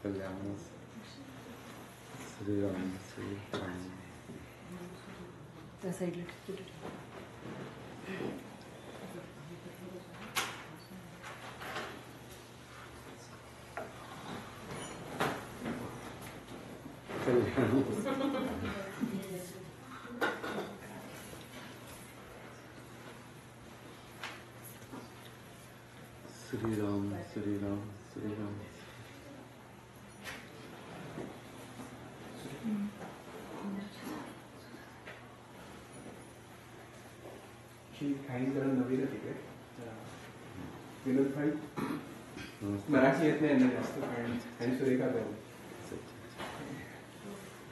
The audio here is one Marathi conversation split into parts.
कल्याण श्री राम श्री राम. त्या साईडला ठेव. श्री राम श्री राम श्री राम. काही जण नवीन आहे तिकडे. विनोद भाई मराठी येत नाही जास्त आणि सुरेखा भाई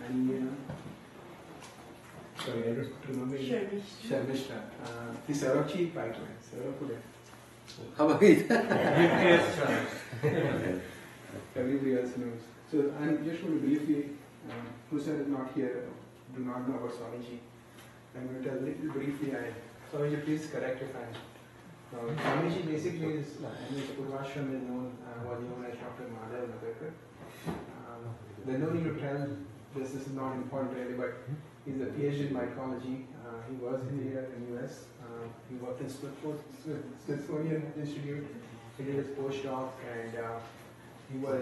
आणि शर्मिष्ठा ती सौरभची बायको आहे. सौरभ कुठे हा बघितलं. everybody else knows. So I'm just going to briefly, Hussain is not here, do not know about Swamiji. I'm going to tell a little briefly. Swamiji, please correct if I'm wrong. Swamiji basically is, Purvashram is known, was known as Dr. Madhav Navekar. There's no need to tell this is not important really, but he's a PhD in mycology. He was here in the US. He worked in Smithsonian Institute. He did his postdoc and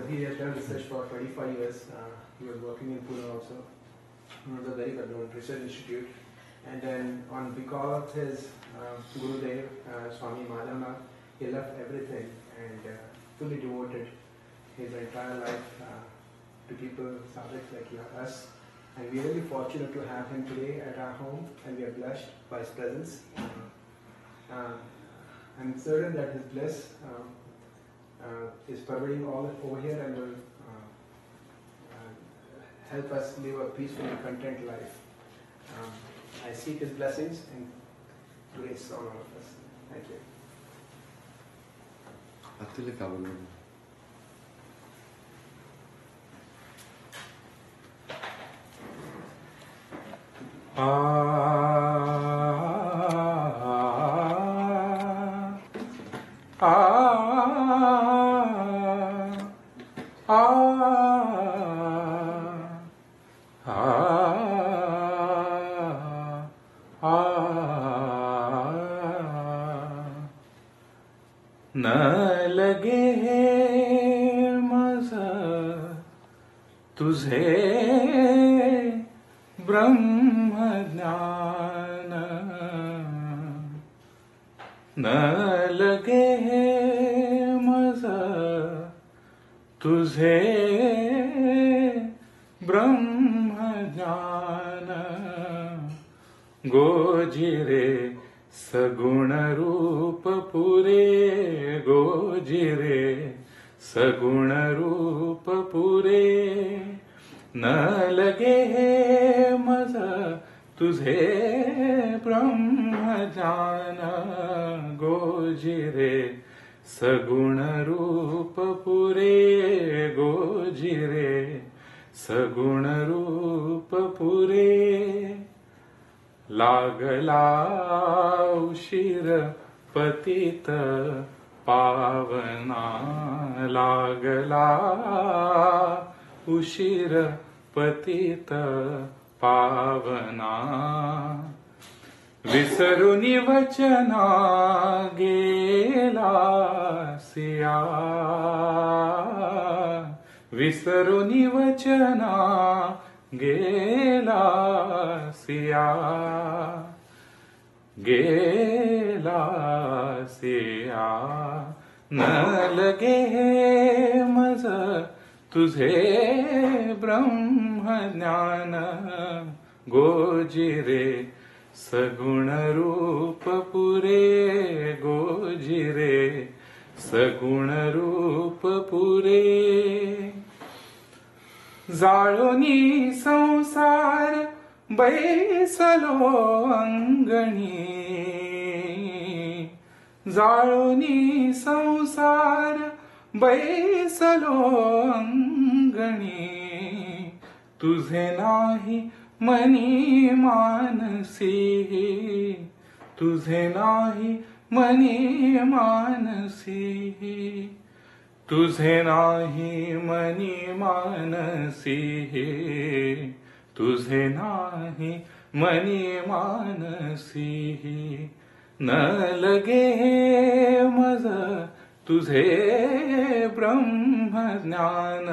he has done research for 25 years. He was working in Pune also. It was a very well-known research institute. And then because of his Gurudev, Swami Madhavnath, he left everything and fully devoted his entire life to people, sadhaks like us. And we are really fortunate to have him today at our home, and we are blessed by his presence. I'm certain that his bliss is pervading all over here and will help us live a peaceful and content life. I seek his blessings and grace on all of us. Thank you. Atul का बोलो. न लगे मज तुझे ब्रह्म ज्ञान, न लगे मज तुझे ब्रह्म ज्ञान. गोजिरे सगुण रूप पुरे, गोजिरे सगुण रूप पुरे. न लगे मज तुझे ब्रह्म ज्ञान. गोजिरे सगुण रूप पुरे, गोजिरे सगुण रूप पुरे. लागला उशीर पतित पावना, लागला उशीर पतित पावना. विसरुनी वचना गेला सिया, विसरुनी वचना गेला सिया, गेला सिया. न लगे मज तुझे ब्रह्म ज्ञान. गोजिरे सगुण रूप पुरे, गोजिरे सगुण रूप पुरे. जाळोनी संसार बैसलो अंगणी, जाळोनी संसार बैसलो अंगणी. तुझे नाही मनी मानसी, तुझे नाही मनी मानसी. तुझे नाही मनी मानसी हे, तुझे नाही मनी मानसी, न लगे मज तुझे ब्रह्मज्ञान,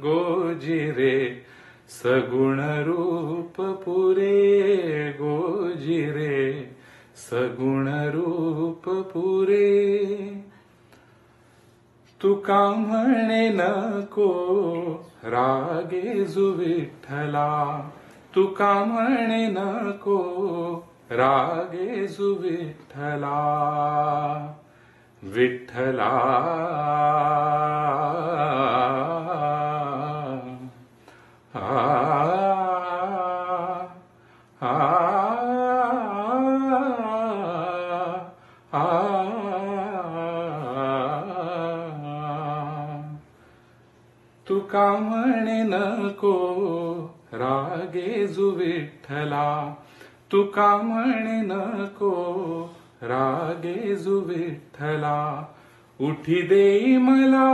गोजिरे सगुण रूप पुरे, गोजिरे सगुण रूप पुरे. तुका म्हणे नको रागेजु विठ्ठला, तुका म्हणे नको रागेजु विठ्ठला, विठ्ठला तुका म्हणे नको रागेजु विठ्ठला, तुका म्हणे नको रागेजु विठ्ठला, उठी देई मला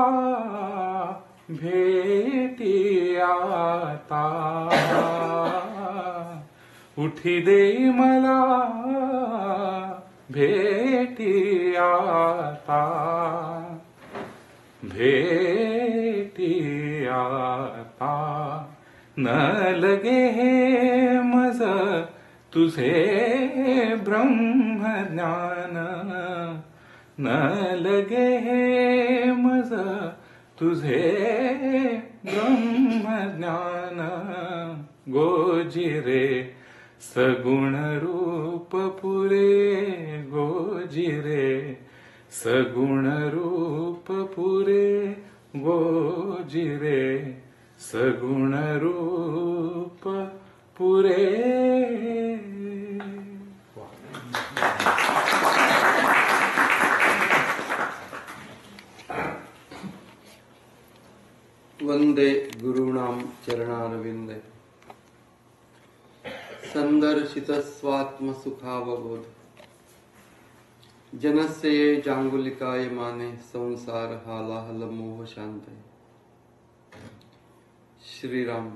भेटी आता, उठी देई मला भेटी आता, भेटी आता. न लगे मज तुझे ब्रह्मज्ञान, न लगे मज तुझे ब्रह्मज्ञान, गोजिरे सगुण रूप पुरे, गोजिरे सगुण रूप पुरे, गोजिरे सगुण रूप पुरे. वंदे गुरूणां चरणारविंदे, संदर्शित स्वात्म सुखावबोध, जनस्य ये जांगुलिकाय माने, संसार हालाहल मोह शांत. श्रीराम.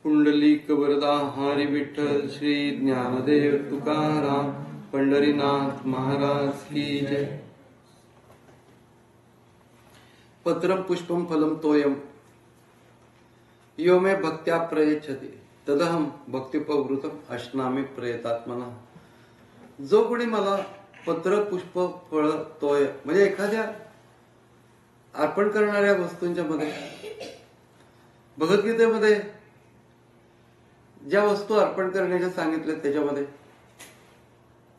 पुंडलिक वरदा हरी विठ्ठल, श्री ज्ञानदेव तुकाराम, पंढरीनाथ महाराज की जय. पत्रम पुष्पम फलम तोयम यो मे भक्त्या प्रयच्छति तदहम भक्तिपवृतम अश्नामी प्रयतात्मना. जो कोणी मला पत्र पुष्प फळ तोय म्हणजे एखाद्या अर्पण करणाऱ्या वस्तूंच्या मध्ये, भगवद्गीतेमध्ये ज्या वस्तू अर्पण करण्याच्या सांगितल्या त्याच्यामध्ये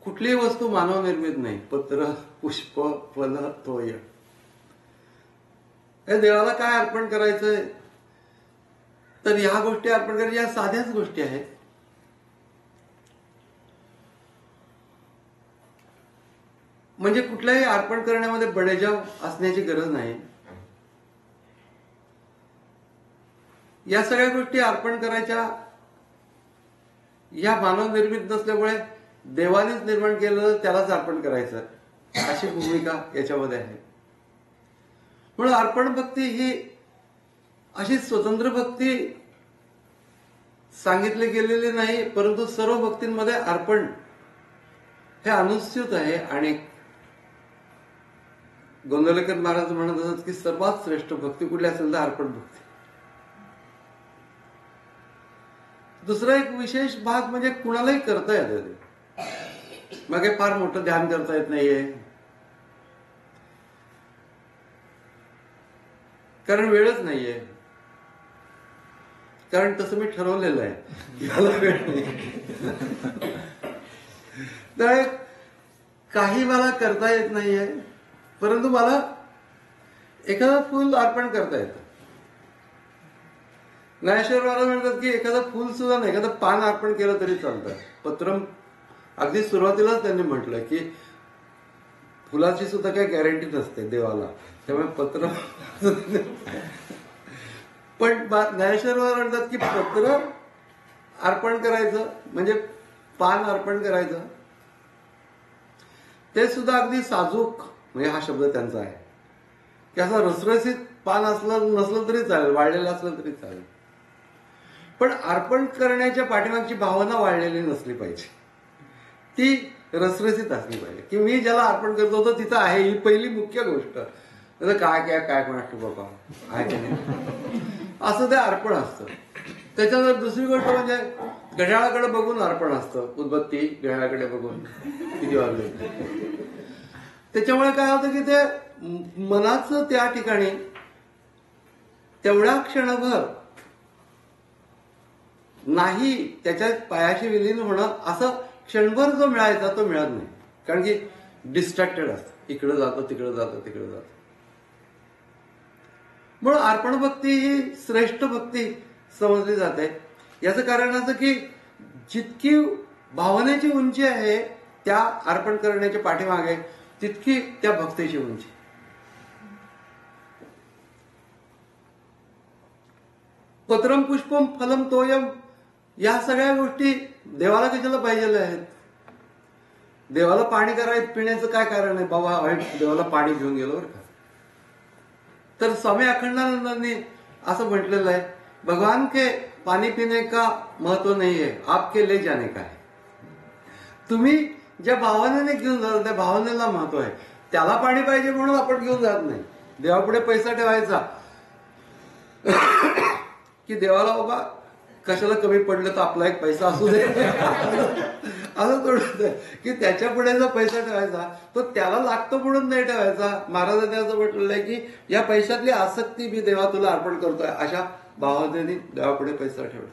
कुठलीही वस्तू मानव निर्मित नाही. पत्र पुष्प फल तोय. हे देवाला काय अर्पण करायचंय तर ह्या गोष्टी अर्पण करायच्या, या साध्याच गोष्टी आहेत. म्हणजे कुठल्याही अर्पण करण्यामध्ये बडेजाव असण्याची गरज नाही. या सगळ्या गोष्टी अर्पण करायच्या या मानव निर्मित नसल्यामुळे देवानेच निर्माण केलं त्यालाच अर्पण करायचं अशी भूमिका याच्यामध्ये आहे. म्हणून अर्पण भक्ती ही अशी स्वतंत्र भक्ती सांगितली गेलेली नाही, परंतु सर्व भक्तींमध्ये अर्पण हे अनुस्यूत आहे. आणि गोंदवलेकर महाराज म्हणत असत की सर्वात श्रेष्ठ भक्ती कुठली असेल तर अर्पण भक्ती. दुसरा एक विशेष भाग म्हणजे कुणालाही करता येते ते. मग हे फार मोठं ध्यान करता येत नाहीये, कारण वेळच नाहीये. कारण तसं मी ठरवलेलं आहे याला वेळ नाही. तर काही मला करता येत नाहीये, परंतु मला एखादं फुल अर्पण करता येतं. ज्ञानेश्वर महाराज म्हणतात की एखादं फुल सुद्धा नाही, एखादं पान अर्पण केलं तरी चालतं. पत्रम अगदी सुरुवातीलाच त्यांनी म्हटलं की फुलाची सुद्धा काही गॅरंटी नसते देवाला, त्यामुळे पत्र पण ज्ञानेश्वर म्हणतात की पत्र अर्पण करायचं म्हणजे पान अर्पण करायचं. ते सुद्धा अगदी साजूक, म्हणजे हा शब्द त्यांचा आहे की असं रसरसीत पान असलं नसलं तरी चालेल, वाळलेलं असलं तरी चालेल, पण अर्पण करण्याच्या पाठीमागची भावना वाढलेली नसली पाहिजे, ती रसरसीत असली पाहिजे. की मी ज्याला अर्पण करतो तो तिथं आहे, ही पहिली मुख्य गोष्ट. काय काय काय कोणाष्ट बाबा आहे की नाही, असं ते अर्पण असतं. त्याच्यानंतर दुसरी गोष्ट म्हणजे घड्याळाकडे बघून अर्पण असतं, उदबत्ती घड्याळाकडे बघून किती वाजले. त्याच्यामुळे काय होतं की ते मनाचं त्या ठिकाणी तेवढ्या क्षणभर नाही त्याच्या पायाशी विलीन होणं, असं क्षणभर जो मिळायचा तो मिळत नाही, कारण की डिस्ट्रॅक्टेड असतं, इकडे जातो तिकडे जातो तिकडे जातो. म्हणून अर्पण भक्ती ही श्रेष्ठ भक्ती समजली जाते. याचं कारण असं की जितकी भावनेची उंची आहे त्या अर्पण करण्याच्या पाठीमागे, तितकी त्या भक्तीची उंची. पत्रम पुष्पम फलम तोयम, या सगळ्या गोष्टी देवाला कशाला पाहिजे आहेत? देवाला पाणी करायचं पिण्याचं काय कारण आहे? बाबा देवाला पाणी घेऊन गेलो बरं का. तर स्वामी अखंडानंदांनी असं म्हटलेलं आहे, भगवान के पाणी पिणे का महत्व नाही आहे, आपके ले जाने का है. तुम्ही ज्या भावनेने घेऊन जाता त्या भावनेला महत्व आहे. त्याला पाणी पाहिजे म्हणून आपण घेऊन जात नाही. देवापुढे पैसा ठेवायचा की देवाला बाबा कशाला कमी पडलं तर आपला एक पैसा असू दे असं थोडं की त्याच्या पुढे जो पैसा ठेवायचा तो त्याला लागतो म्हणून नाही ठेवायचा. महाराजांनी असं म्हटलेलं आहे की या पैशातली आसक्ती मी देवा तुला अर्पण करतोय, अशा भावनेने देवापुढे पैसा ठेवला.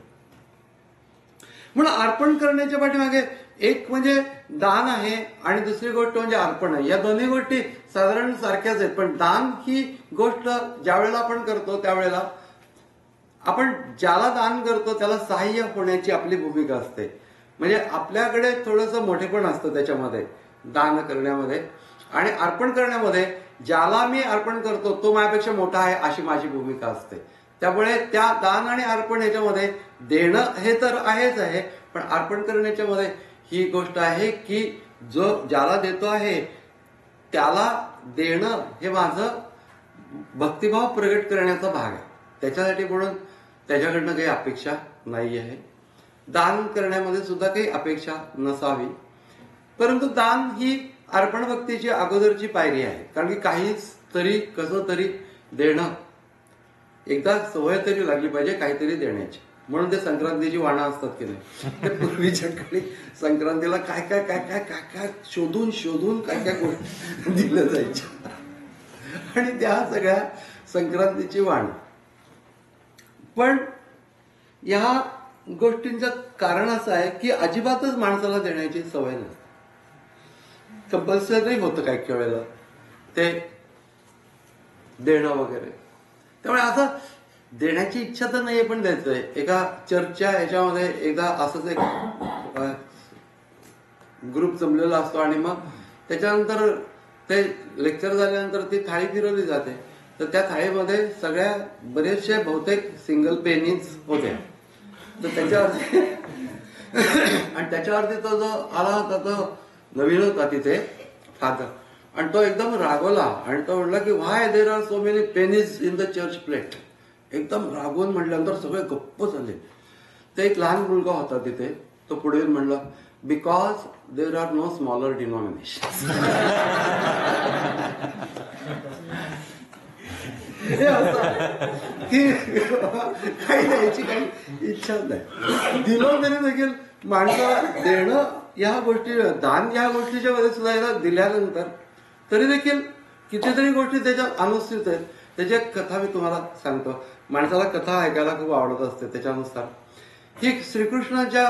म्हणून अर्पण करण्याच्या पाठीमागे एक म्हणजे दान आहे आणि दुसरी गोष्ट म्हणजे अर्पण आहे. या दोन्ही गोष्टी साधारण सारख्याच आहेत, पण दान ही गोष्ट ज्या वेळेला आपण करतो त्यावेळेला आपण ज्याला दान करतो त्याला सहाय्य होण्याची आपली भूमिका असते. म्हणजे आपल्याकडे थोडंसं मोठेपण असतं त्याच्यामध्ये, दान करण्यामध्ये आणि अर्पण करण्यामध्ये. ज्याला मी अर्पण करतो तो माझ्यापेक्षा मोठा आहे अशी माझी भूमिका असते. त्यामुळे त्या दान आणि अर्पण याच्यामध्ये देणं हे तर आहेच आहे, पण अर्पण करण्याच्या मध्ये ही गोष्ट आहे की जो ज्याला देतो आहे त्याला देणं हे माझं भक्तिभाव प्रगट करण्याचा भाग आहे. त्याच्यासाठी म्हणून त्याच्याकडनं काही अपेक्षा नाही आहे. दान करण्यामध्ये सुद्धा काही अपेक्षा नसावी, परंतु दान ही अर्पण भक्तीची अगोदरची पायरी आहे. कारण की काहीच तरी कसं तरी देणं, एकदा सवय तरी लागली पाहिजे काहीतरी देण्याची. म्हणून ते संक्रांतीची वाणं असतात की नाही, ते पूर्वीच्या काळी संक्रांतीला काय काय काय काय काय काय शोधून शोधून काय काय गोष्टी दिल्या जायच्या आणि त्या सगळ्या संक्रांतीची वाण. पण या गोष्टींचं कारण असं आहे की अजिबातच माणसाला देण्याची सवय नसते. कंपल्सरी होतं काही वेळेला ते देणं वगैरे. त्यामुळे असं देण्याची इच्छा तर नाहीये पण द्यायचंय. एका चर्चच्या ह्याच्यामध्ये एकदा असंच एक ग्रुप जमलेला असतो आणि मग त्याच्यानंतर ते लेक्चर झाल्यानंतर ती थाळी फिरवली जाते. तर त्या थाळीमध्ये सगळ्या बरेचसे बहुतेक सिंगल पेनीज होते. तर त्याच्यावरती आणि त्याच्यावरती तो जो आला होता तो नवीन होता तिथे फादर, आणि तो एकदम रागवला आणि तो म्हटला की why there are so many pennies in the church plate. एकदम रागवून म्हटल्यानंतर सगळे गप्प झाले. ते एक लहान मुलगा होता तिथे, तो पुढे येऊन म्हणला because there are no smaller denomination. काही द्यायची काही इच्छा नाही. दिलं तरी देखील माणसाला देणं या गोष्टी, दान या गोष्टीच्या मध्ये सुद्धा याला दिल्यानंतर तरी देखील कितीतरी गोष्टी त्याच्यात अनुस्थित आहेत. त्याची एक कथा मी तुम्हाला सांगतो. माणसाला कथा ऐकायला खूप आवडत असते. त्याच्यानुसार ही श्रीकृष्णाच्या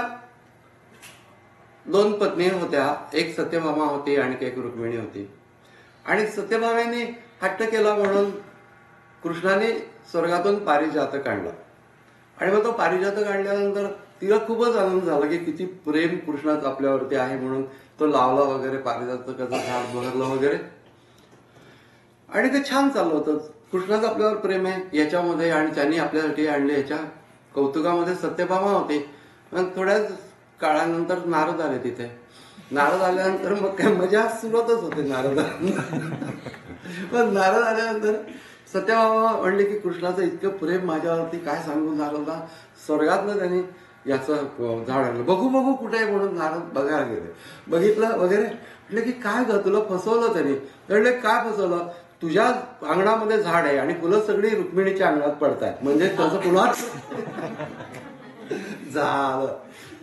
2 पत्नी होत्या. एक सत्यभामा होती आणि एक रुक्मिणी होती. आणि सत्यभामेने हट्ट केला म्हणून कृष्णाने स्वर्गातून पारिजातक आणला. आणि मग तो पारिजातक आणल्यानंतर तिला खूपच आनंद झाला की किती प्रेम कृष्णाचं आपल्यावरती आहे म्हणून तो लावला वगैरे, पारिजातकाचं झाड बहरलं वगैरे आणि ते छान चाललं होतं. कृष्णाचं आपल्यावर प्रेम आहे याच्यामध्ये आणि त्यांनी आपल्यासाठी आणले याच्या कौतुकामध्ये सत्यभामा होती. मग थोड्याच काळानंतर नारद आले तिथे नारद आल्यानंतर मग काय मजा सुरुवातच होते नारद. पण नारद आल्यानंतर सत्यभामा म्हणले की कृष्णाचं इतकं प्रेम माझ्यावरती काय सांगू नारदला. स्वर्गातनं त्यांनी याचं झाड आणलं. बघू बघू कुठे आहे म्हणून नारद बघायला गेले. बघितलं वगैरे. म्हटलं की काय ग तुला फसवलं त्यांनी. म्हणले काय फसवलं. तुझ्या अंगणामध्ये झाड आहे आणि फुलं सगळी रुक्मिणीच्या अंगणात पडतायत म्हणजे त्याचं पुन्हा झालं.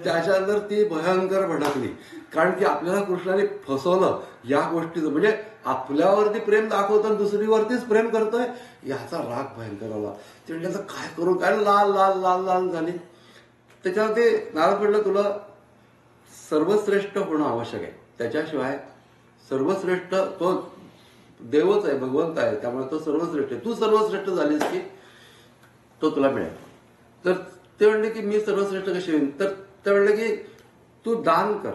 त्याच्यानंतर ती भयंकर भडकली. कारण की आपल्याला कृष्णाने फसवलं या गोष्टीचं. म्हणजे आपल्यावरती प्रेम दाखवतो दुसरीवरतीच प्रेम करतोय याचा राग भयंकर आला. ते म्हणजे काय करू काय लाल लाल लाल लाल झाली. त्याच्यावरती नारद म्हटलं तुला सर्वश्रेष्ठ होणं आवश्यक आहे. त्याच्याशिवाय सर्वश्रेष्ठ तो देवच आहे भगवंत आहे त्यामुळे तो सर्वश्रेष्ठ आहे. तू सर्वश्रेष्ठ झालीस की तो तुला मिळेल. तर ते म्हणले की मी सर्वश्रेष्ठ कशी होईन. तर ते म्हणले की तू दान कर.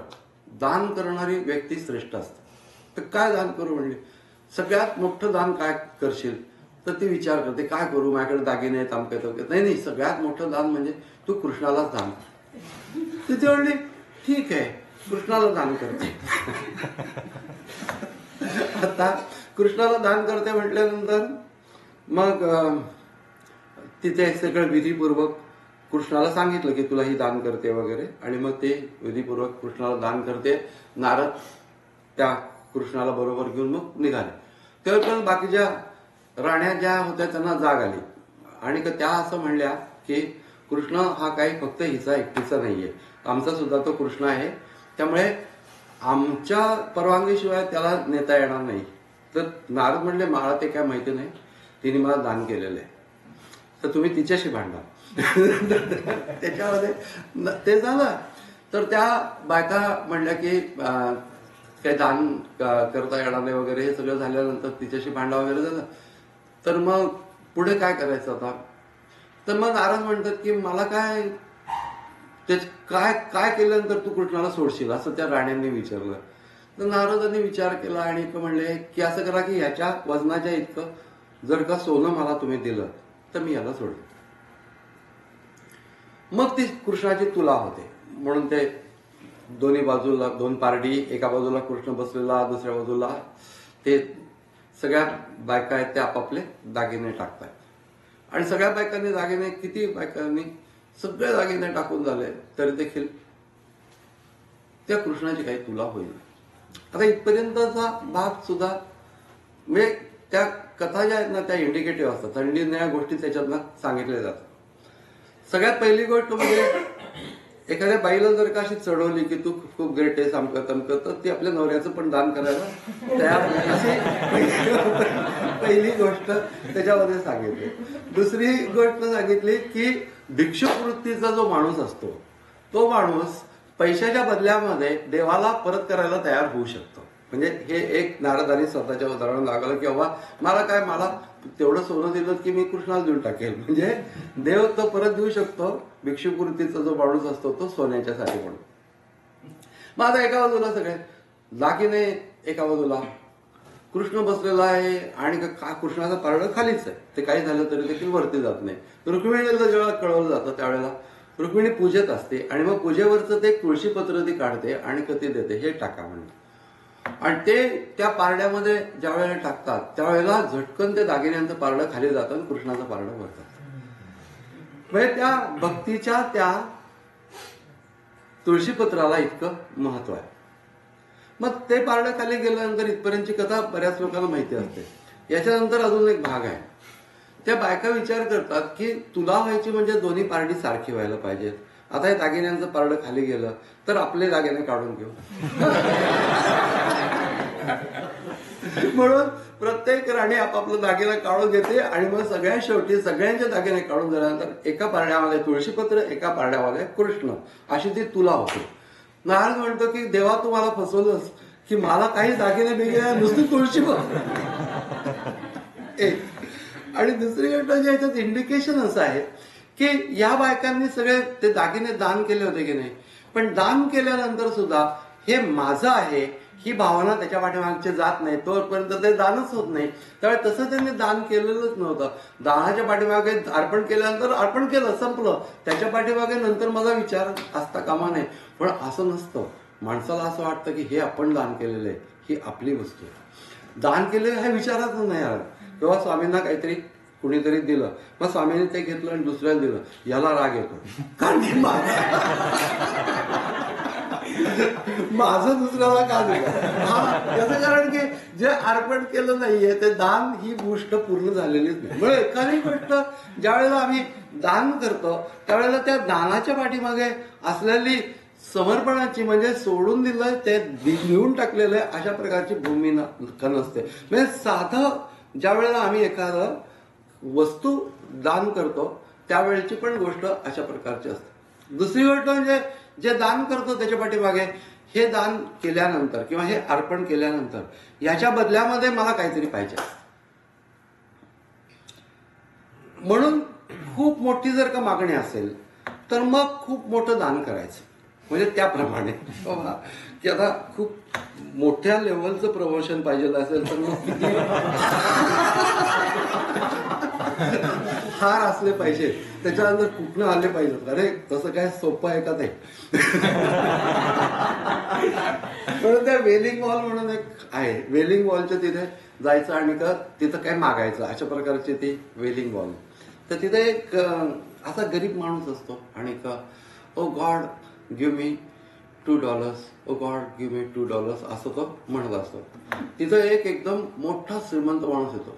दान करणारी व्यक्ती श्रेष्ठ असते. तर काय दान करू म्हणले. सगळ्यात मोठं दान काय करशील तर ती विचार करते काय करू माझ्याकडे दागिने आहेत आमके तमके. नाही सगळ्यात मोठं दान म्हणजे तू कृष्णालाच दान कर. तिथे म्हणले ठीक आहे कृष्णाला दान करते. आता कृष्णाला दान करते म्हटल्यानंतर मग तिथे सगळं विधीपूर्वक कृष्णाला सांगितलं की तुला ही दान करते वगैरे. आणि मग ते विधीपूर्वक कृष्णाला दान करते. नारद त्या कृष्णाला बरोबर घेऊन मग निघाले. तेव्हा बाकीच्या राण्या ज्या होत्या त्यांना जाग आली आणि त्या असं म्हणल्या की कृष्ण हा काही फक्त हिचा एकटीचा नाहीये आमचा सुद्धा तो कृष्ण आहे. त्यामुळे आमच्या परवानगीशिवाय त्याला नेता येणार नाही. तर नारद म्हणले मला ते काय माहिती नाही तिने मला दान केलेलं आहे तर तुम्ही तिच्याशी भांडा. त्याच्यामध्ये ते झालं. तर त्या बायका म्हणल्या की काही दान करता येणार नाही वगैरे. हे सगळं झाल्यानंतर तिच्याशी भांडा वगैरे झालं. तर मग पुढे काय करायचं आता. तर मग नारद म्हणतात की मला काय ते काय काय केल्यानंतर तू कृष्णाला सोडशील असं त्या राण्यांनी विचारलं. तर नारदांनी विचार केला आणि म्हणले की असं करा की ह्याच्या वजनाच्या इतकं जर का सोनं मला तुम्ही दिलं तर मी याला सोडेन. मग ती कृष्णाची तुला होते. म्हणून ते दोन्ही बाजूला दोन पारडी एका बाजूला कृष्ण बसलेला दुसऱ्या बाजूला ते सगळ्या बायका आहेत ते आपापले दागिने टाकतात. आणि सगळ्या बायकांनी दागिने किती बायकांनी सगळे दागिने टाकून झाले तरी देखील त्या कृष्णाची काही तुला होईल. आता इथपर्यंतचा भाग सुद्धा म्हणजे त्या कथा ज्या आहेत ना त्या इंडिकेटिव्ह असतात. थंडीने गोष्टी त्याच्यातनं सांगितल्या जातात. सगळ्यात पहिली गोष्ट म्हणजे एखाद्या बाईला जर का अशी चढवली की तू खूप ग्रेट आहे सामकं तमकं तर ती आपल्या नवऱ्याचं पण दान करायला तयार अशी पहिली गोष्ट त्याच्यामध्ये सांगितली. दुसरी गोष्ट सांगितली की भिक्षुक जो माणूस असतो तो माणूस पैशाच्या बदल्यामध्ये देवाला परत करायला तयार होऊ शकतो. म्हणजे हे एक नारदांनी स्वतःच्या उदाहरण लागलं की बाबा मला तेवढं सोनं दिलं की मी कृष्णाला देऊन टाकेल. म्हणजे देव तो परत देऊ शकतो. भिक्षुकवृत्तीचा जो माणूस असतो तो सोन्याच्यासाठी म्हणून. मग आता एका बाजूला सगळे दागिने एका बाजूला कृष्ण बसलेला आहे आणि कृष्णाचं पारडं खालीच आहे. ते काही झालं तरी देखील वरती जात नाही. रुक्मिणीला जेव्हा कळवलं जातं त्यावेळेला रुक्मिणी पूजेत असते आणि मग पूजेवरचं ते तुळशीपत्र ती काढते आणि कधी देते हे टाका म्हणते. आणि ते त्या पारड्यामध्ये ज्या वेळेला टाकतात त्यावेळेला झटकन ते दागिन्यांचं पारडं खाली जातं आणि कृष्णाचं पारडं वर जातं. म्हणजे त्या भक्तीच्या त्या तुळशीपत्राला इतकं महत्व आहे. मग ते पारडं खाली गेल्यानंतर इथपर्यंतची कथा बऱ्याच लोकांना माहिती असते. याच्यानंतर अजून एक भाग आहे. त्या बायका विचार करतात की तुला व्हायची म्हणजे दोन्ही पारडी सारखी व्हायला पाहिजेत. आता हे दागिन्यांचं पारडं खाली गेलं तर आपले दागिने काढून घेऊ. म्हणून प्रत्येक राणी आपापलं दागिना काढून घेते आणि मग सगळ्या शेवटी सगळ्यांचे दागिने काढून झाल्यानंतर एका पारड्यामध्ये तुळशीपत्र एका पारड्यामध्ये कृष्ण अशी ती तुला होते. नारद म्हणतो की देवा तू मला फसवलंस की मला काही दागिने बिगिने नुसती तुळशीपत्र. आणि दुसरी गोष्ट जी याच्यात इंडिकेशन असं आहे की या बायकांनी सगळे ते दागिने दान केले होते की नाही. पण दान केल्यानंतर सुद्धा हे माझं आहे ही भावना त्याच्या पाठीमागची जात नाही. तोपर्यंत ते दानच होत नाही. त्यामुळे तसं त्यांनी दान केलेलंच नव्हतं. दानाच्या पाठीमागे अर्पण केल्यानंतर अर्पण केलं संपलं. त्याच्या पाठीमागे नंतर माझा विचार असता कामा नये. पण असं नसतं. माणसाला असं वाटतं की हे आपण दान केलेलं आहे, ही आपली वस्तू आहे. दान केलेलं हा विचाराच नाही आला. किंवा स्वामींना काहीतरी कुणीतरी दिलं, मग स्वामींनी ते घेतलं आणि दुसऱ्याला दिलं, याला राग येतो. कारण की माझं दुसऱ्याला का दिलं? हा, याचं कारण की जे अर्पण केलं नाहीये ते दान ही गोष्ट पूर्ण झालेलीच नाही. म्हणजे एखादी गोष्ट ज्या वेळेला आम्ही दान करतो त्यावेळेला त्या दानाच्या पाठीमागे असलेली समर्पणाची, म्हणजे सोडून दिलं ते लिहून टाकलेलं आहे अशा प्रकारची भूमिका नसते. म्हणजे साधं ज्या वेळेला आम्ही एखादं वस्तू दान करतो त्यावेळेची पण गोष्ट अशा प्रकारची असते. दुसरी गोष्ट म्हणजे जे दान करतो त्याच्या पाठीमागे हे दान केल्यानंतर किंवा हे अर्पण केल्यानंतर याच्या बदल्यामध्ये मला काहीतरी पाहिजे, म्हणून खूप मोठी जर का मागणी असेल तर मग खूप मोठं दान करायचं. म्हणजे त्याप्रमाणे की आता खूप मोठ्या लेवलचं प्रमोशन पाहिजे असेल तर मग किती हार असले पाहिजे, त्याच्यानंतर कुठनं आले पाहिजेत. अरे तसं काय सोपं आहे का ते? म्हणून त्या वेलिंग वॉल म्हणून एक आहे, वेलिंग वॉलच्या तिथे जायचं आणि तिथं काय मागायचं अशा प्रकारची ती वेलिंग वॉल. तर तिथे एक असा गरीब माणूस असतो आणि ओ गॉड गिव्ह मी $2, ओ गॉड गिव्ह मी $2 असं तो म्हणत असतो. तिथं एक एकदम मोठा श्रीमंत माणूस येतो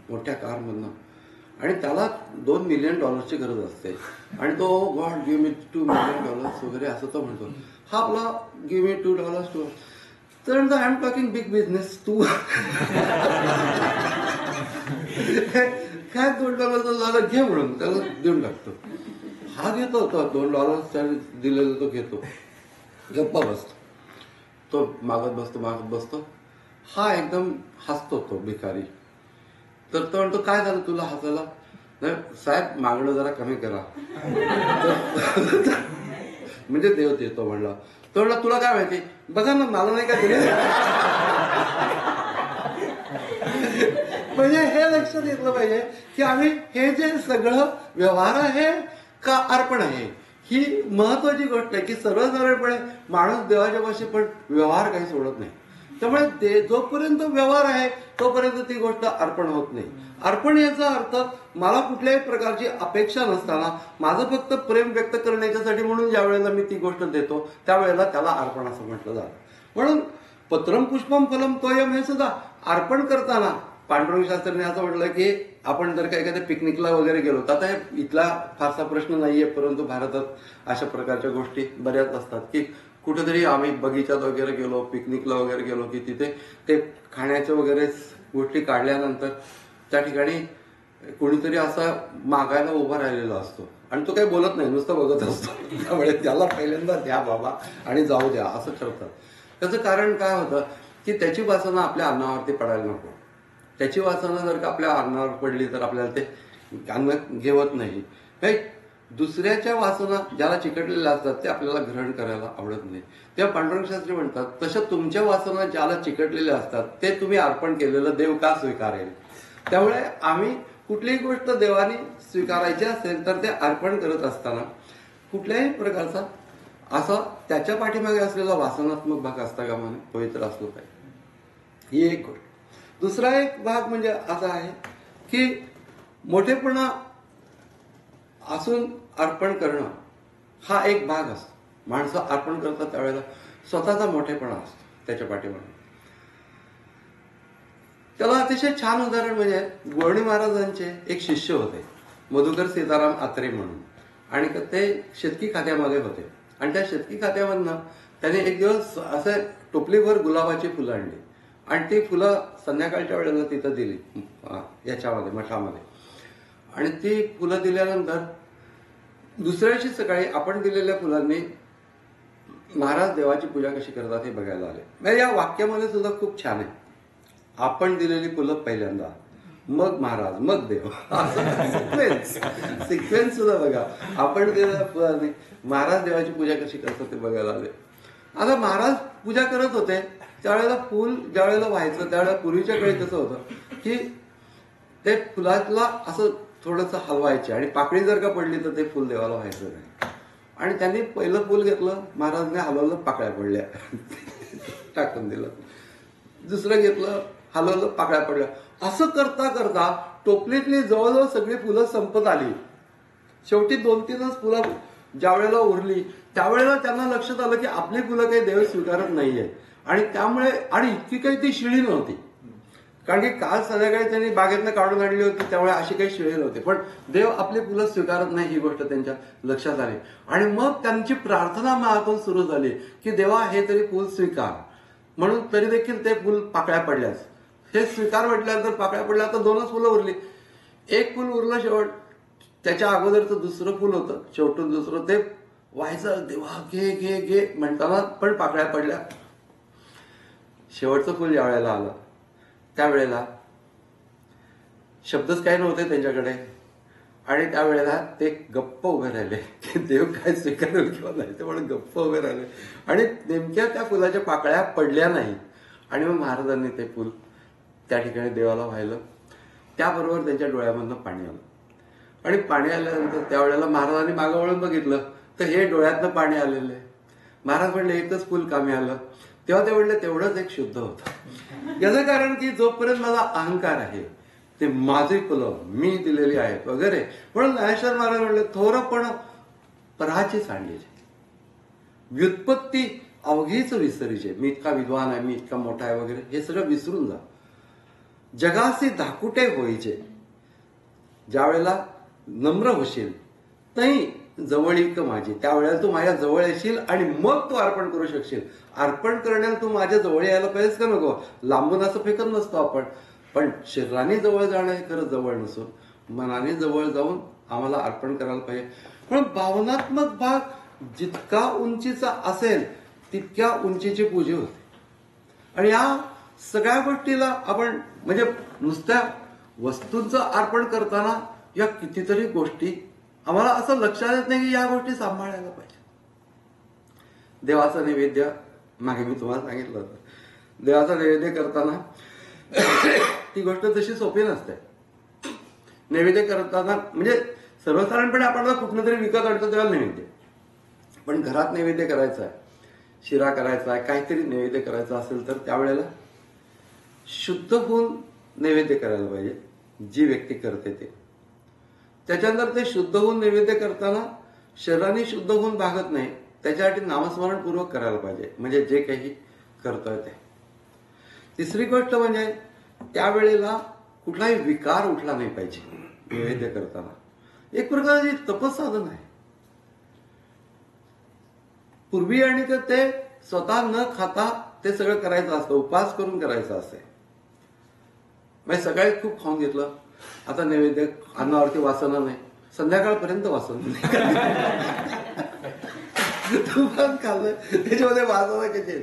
मोठ्या कारमधनं आणि त्याला $2 मिलियन गरज असते आणि तो गॉड गिव्ह मी $2 मिलियन वगैरे असं तो म्हणतो. हा आपला गिव्ह मी $2 तर I am talking big business, तू काय $2 झालं घे म्हणून त्याला देऊन टाकतो. हा घेतो तो $2 दिलेलं तो घेतो, गप्पा बसतो, तो मागत बसतो. हा एकदम हसतो तो भिकारी. तर तो म्हणतो काय झालं तुला हसायला? नाही साहेब मागणं जरा कमी करा. म्हणजे देव देतो म्हणला. तो म्हणला तुला काय माहिती, बघा ना मला नाही का दिले. म्हणजे हे लक्षात घेतलं पाहिजे की आम्ही हे जे सगळं व्यवहार आहे का अर्पण आहे, ही महत्वाची गोष्ट आहे की सर्वसाधारणपणे माणूस देवाच्या पाशी पण व्यवहार काही सोडत नाही. त्यामुळे जोपर्यंत व्यवहार आहे तोपर्यंत ती गोष्ट अर्पण होत नाही. अर्पण याचा अर्थ मला कुठल्याही प्रकारची अपेक्षा नसताना माझं फक्त प्रेम व्यक्त करण्याच्यासाठी म्हणून ज्या वेळेला मी ती गोष्ट देतो त्यावेळेला त्याला अर्पण असं म्हटलं जातं. म्हणून पत्रम पुष्पम फलम तोयम हे सुद्धा अर्पण करताना पांडुरंग शास्त्रीने असं म्हटलं की आपण जर का एखाद्या पिकनिकला वगैरे गेलो तर आता इथला फारसा प्रश्न नाहीये, परंतु भारतात अशा प्रकारच्या गोष्टी बऱ्याच असतात की कुठेतरी आम्ही बगीचात वगैरे गेलो, पिकनिकला वगैरे गेलो की तिथे ते खाण्याच्या वगैरे गोष्टी काढल्यानंतर त्या ठिकाणी कोणीतरी असा मागायला उभा राहिलेला असतो आणि तो काही बोलत नाही, नुसतं बघत असतो. त्यामुळे त्याला पहिल्यांदा द्या बाबा आणि जाऊ द्या असं करतात. त्याचं कारण काय होतं की त्याची वासना आपल्या अन्नावरती पडायला नको. त्याची वासना जर का आपल्या अन्नावर पडली तर आपल्याला ते अन्न घेवत नाही. दुसऱ्याच्या वासना ज्याला चिकटलेल्या असतात ते आपल्याला ग्रहण करायला आवडत नाही. तेव्हा पांडुरंग शास्त्री म्हणतात तशा तुमच्या वासना ज्याला चिकटलेल्या असतात ते तुम्ही अर्पण केलेलं देव का स्वीकारेल. त्यामुळे आम्ही कुठलीही गोष्ट देवाने स्वीकारायची असेल तर ते अर्पण करत असताना कुठल्याही प्रकारचा असा त्याच्या पाठीमागे असलेला वासनात्मक भाग असता कामा नये, पवित्र असलो पाहिजे. ही एक गोष्ट. दुसरा एक भाग म्हणजे असा आहे की मोठेपणा असून अर्पण करणं हा एक भाग असतो. माणसं अर्पण करतात त्यावेळेला स्वतःचा मोठेपणा असतो त्याच्या पाठीमागे. त्याला अतिशय छान उदाहरण म्हणजे गोवणी महाराजांचे एक शिष्य होते मधुकर सीताराम आत्रे म्हणून, आणि ते शेतकी खात्यामध्ये होते आणि त्या शेतकी खात्यामधनं त्याने एक दिवस असं टोपलीभर गुलाबाची फुलं आणली आणि ती फुलं संध्याकाळच्या वेळेला तिथं दिली याच्यामध्ये मठामध्ये. आणि ती फुलं दिल्यानंतर दुसऱ्या दिवशी सकाळी आपण दिलेल्या फुलांनी महाराज देवाची पूजा कशी करतात हे बघायला आले. म्हणजे या वाक्यामध्ये सुद्धा खूप छान आहे. आपण दिलेली फुलं पहिल्यांदा, मग महाराज, मग देव. सिक्वेन्स सुद्धा बघा. आपण दिलेल्या फुलांनी महाराज देवाची पूजा कशी करतात ते बघायला आले. आता महाराज पूजा करत होते त्यावेळेला फुल ज्या वेळेला व्हायचं त्यावेळेला पूर्वीच्या काळी कसं होतं की ते फुलातला असं थोडंसं हलवायचे आणि पाकळी जर का पडली तर ते फुल देवाला व्हायचं नाही. आणि त्यांनी पहिलं फुल घेतलं, महाराजांनी हलवलं, पाकळ्या पडल्या. टाकून दिलं. दुसरं घेतलं, हलवलं, पाकळ्या पडल्या. असं करता करता टोपलीतली जवळजवळ सगळी फुलं संपत आली. शेवटी 2-3च फुलं ज्या वेळेला उरली त्यावेळेला त्यांना लक्षात आलं की आपली फुलं काही देव स्वीकारत नाहीये. आणि त्यामुळे आणि इतकी काही ती शिळी नव्हती, कारण की काल संध्याकाळी त्यांनी बागेतनं काढून आणली होती, त्यामुळे अशी काही शिळी नव्हती. पण देव आपली फुलं स्वीकारत नाही ही गोष्ट त्यांच्या लक्षात आली. आणि मग त्यांची प्रार्थना मागातून सुरू झाली की देवा हे तरी फुल स्वीकार. म्हणून तरी देखील ते फुल पाकळ्या पडल्यास, हे स्वीकार म्हटल्यानंतर पाकळ्या पडल्या. आता 2च फुलं उरली. एक फुल उरलं शेवट, त्याच्या अगोदरचं दुसरं फुल होतं, शेवटून दुसरं ते व्हायचं. देवा घे घे घे म्हणताना पण पाकळ्या पडल्या. शेवटचं फुल ज्या वेळेला आलं त्यावेळेला शब्दच काही नव्हते त्यांच्याकडे. आणि त्यावेळेला ते गप्प उभे राहिले की देव काय स्वीकारेल किंवा नाही, ते म्हणून गप्प उभे राहिले. आणि नेमक्या त्या फुलाच्या पाकळ्या पडल्या नाही. आणि मग महाराजांनी ते फुल त्या ठिकाणी देवाला वाहिलं. त्याबरोबर त्यांच्या डोळ्यामधनं पाणी आलं. आणि पाणी आल्यानंतर त्यावेळेला महाराजांनी मागं वळून बघितलं तर हे डोळ्यातनं पाणी आलेलं आहे. महाराज म्हणले एकच फुल कामी आलं. तेव्हा ते म्हणले तेवढंच एक शुद्ध होतं. याचं कारण की जोपर्यंत माझा अहंकार आहे, ते माझी फुलं मी दिलेली आहेत वगैरे, म्हणून ज्ञानेश्वर महाराज म्हणले थोरपण पराची सांडीचे, व्युत्पत्ती अवघीच विसरीचे. मी इतका विद्वान आहे, मी इतका मोठा आहे वगैरे, हे सगळं विसरून जा. जगासी धाकुटे होईचे. ज्या वेळेला नम्र होशील तई जवळीक माझी, त्यावेळेला तू माझ्या जवळ येशील आणि मग तू अर्पण करू शकशील. अर्पण करण्याला तू माझ्या जवळ यायला पाहिजेस का नको? लांबून असं फेकत नसतो आपण, पण शरीराने जवळ जाणं हे खरं जवळ नसून मनाने जवळ जाऊन आम्हाला अर्पण करायला पाहिजे. पण भावनात्मक भाग जितका उंचीचा असेल तितक्या उंचीची पूजा होते. आणि या सगळ्या गोष्टीला आपण म्हणजे नुसत्या वस्तूंचं अर्पण करताना या कितीतरी गोष्टी आम्हाला असं लक्षात येत नाही की या गोष्टी सांभाळायला पाहिजे. देवाचा नैवेद्य मागे मी तुम्हाला सांगितलं होतं, देवाचा नैवेद्य करताना ती गोष्ट तशी सोपी नसते. नैवेद्य करताना म्हणजे सर्वसाधारणपणे आपण कुठनं तरी विकत आणतो तेव्हा नैवेद्य, पण घरात नैवेद्य करायचा आहे, शिरा करायचा आहे, काहीतरी नैवेद्य करायचा असेल तर त्यावेळेला शुद्ध होऊन नैवेद्य करायला पाहिजे. जी व्यक्ती करते ते, त्याच्यानंतर ते शुद्ध होऊन नैवेद्य करताना शरीराने शुद्ध होऊन भागत नाही, त्याच्यासाठी नामस्मरणपूर्वक करायला पाहिजे, म्हणजे जे काही करतोय ते. तिसरी गोष्ट म्हणजे त्यावेळेला कुठलाही विकार उठला नाही पाहिजे. नैवेद्य करताना एक प्रकारची तपसाधन आहे. पूर्वी आणि ते स्वतः न खाता ते सगळं करायचं असतं, उपवास करून करायचं असते. म्हणजे सकाळी खूप खाऊन घेतलं, आता नैवेद्य अन्नावरती वासना नाही, संध्याकाळपर्यंत वासन तुपात खाल्लं त्याच्यामध्ये वासना किती.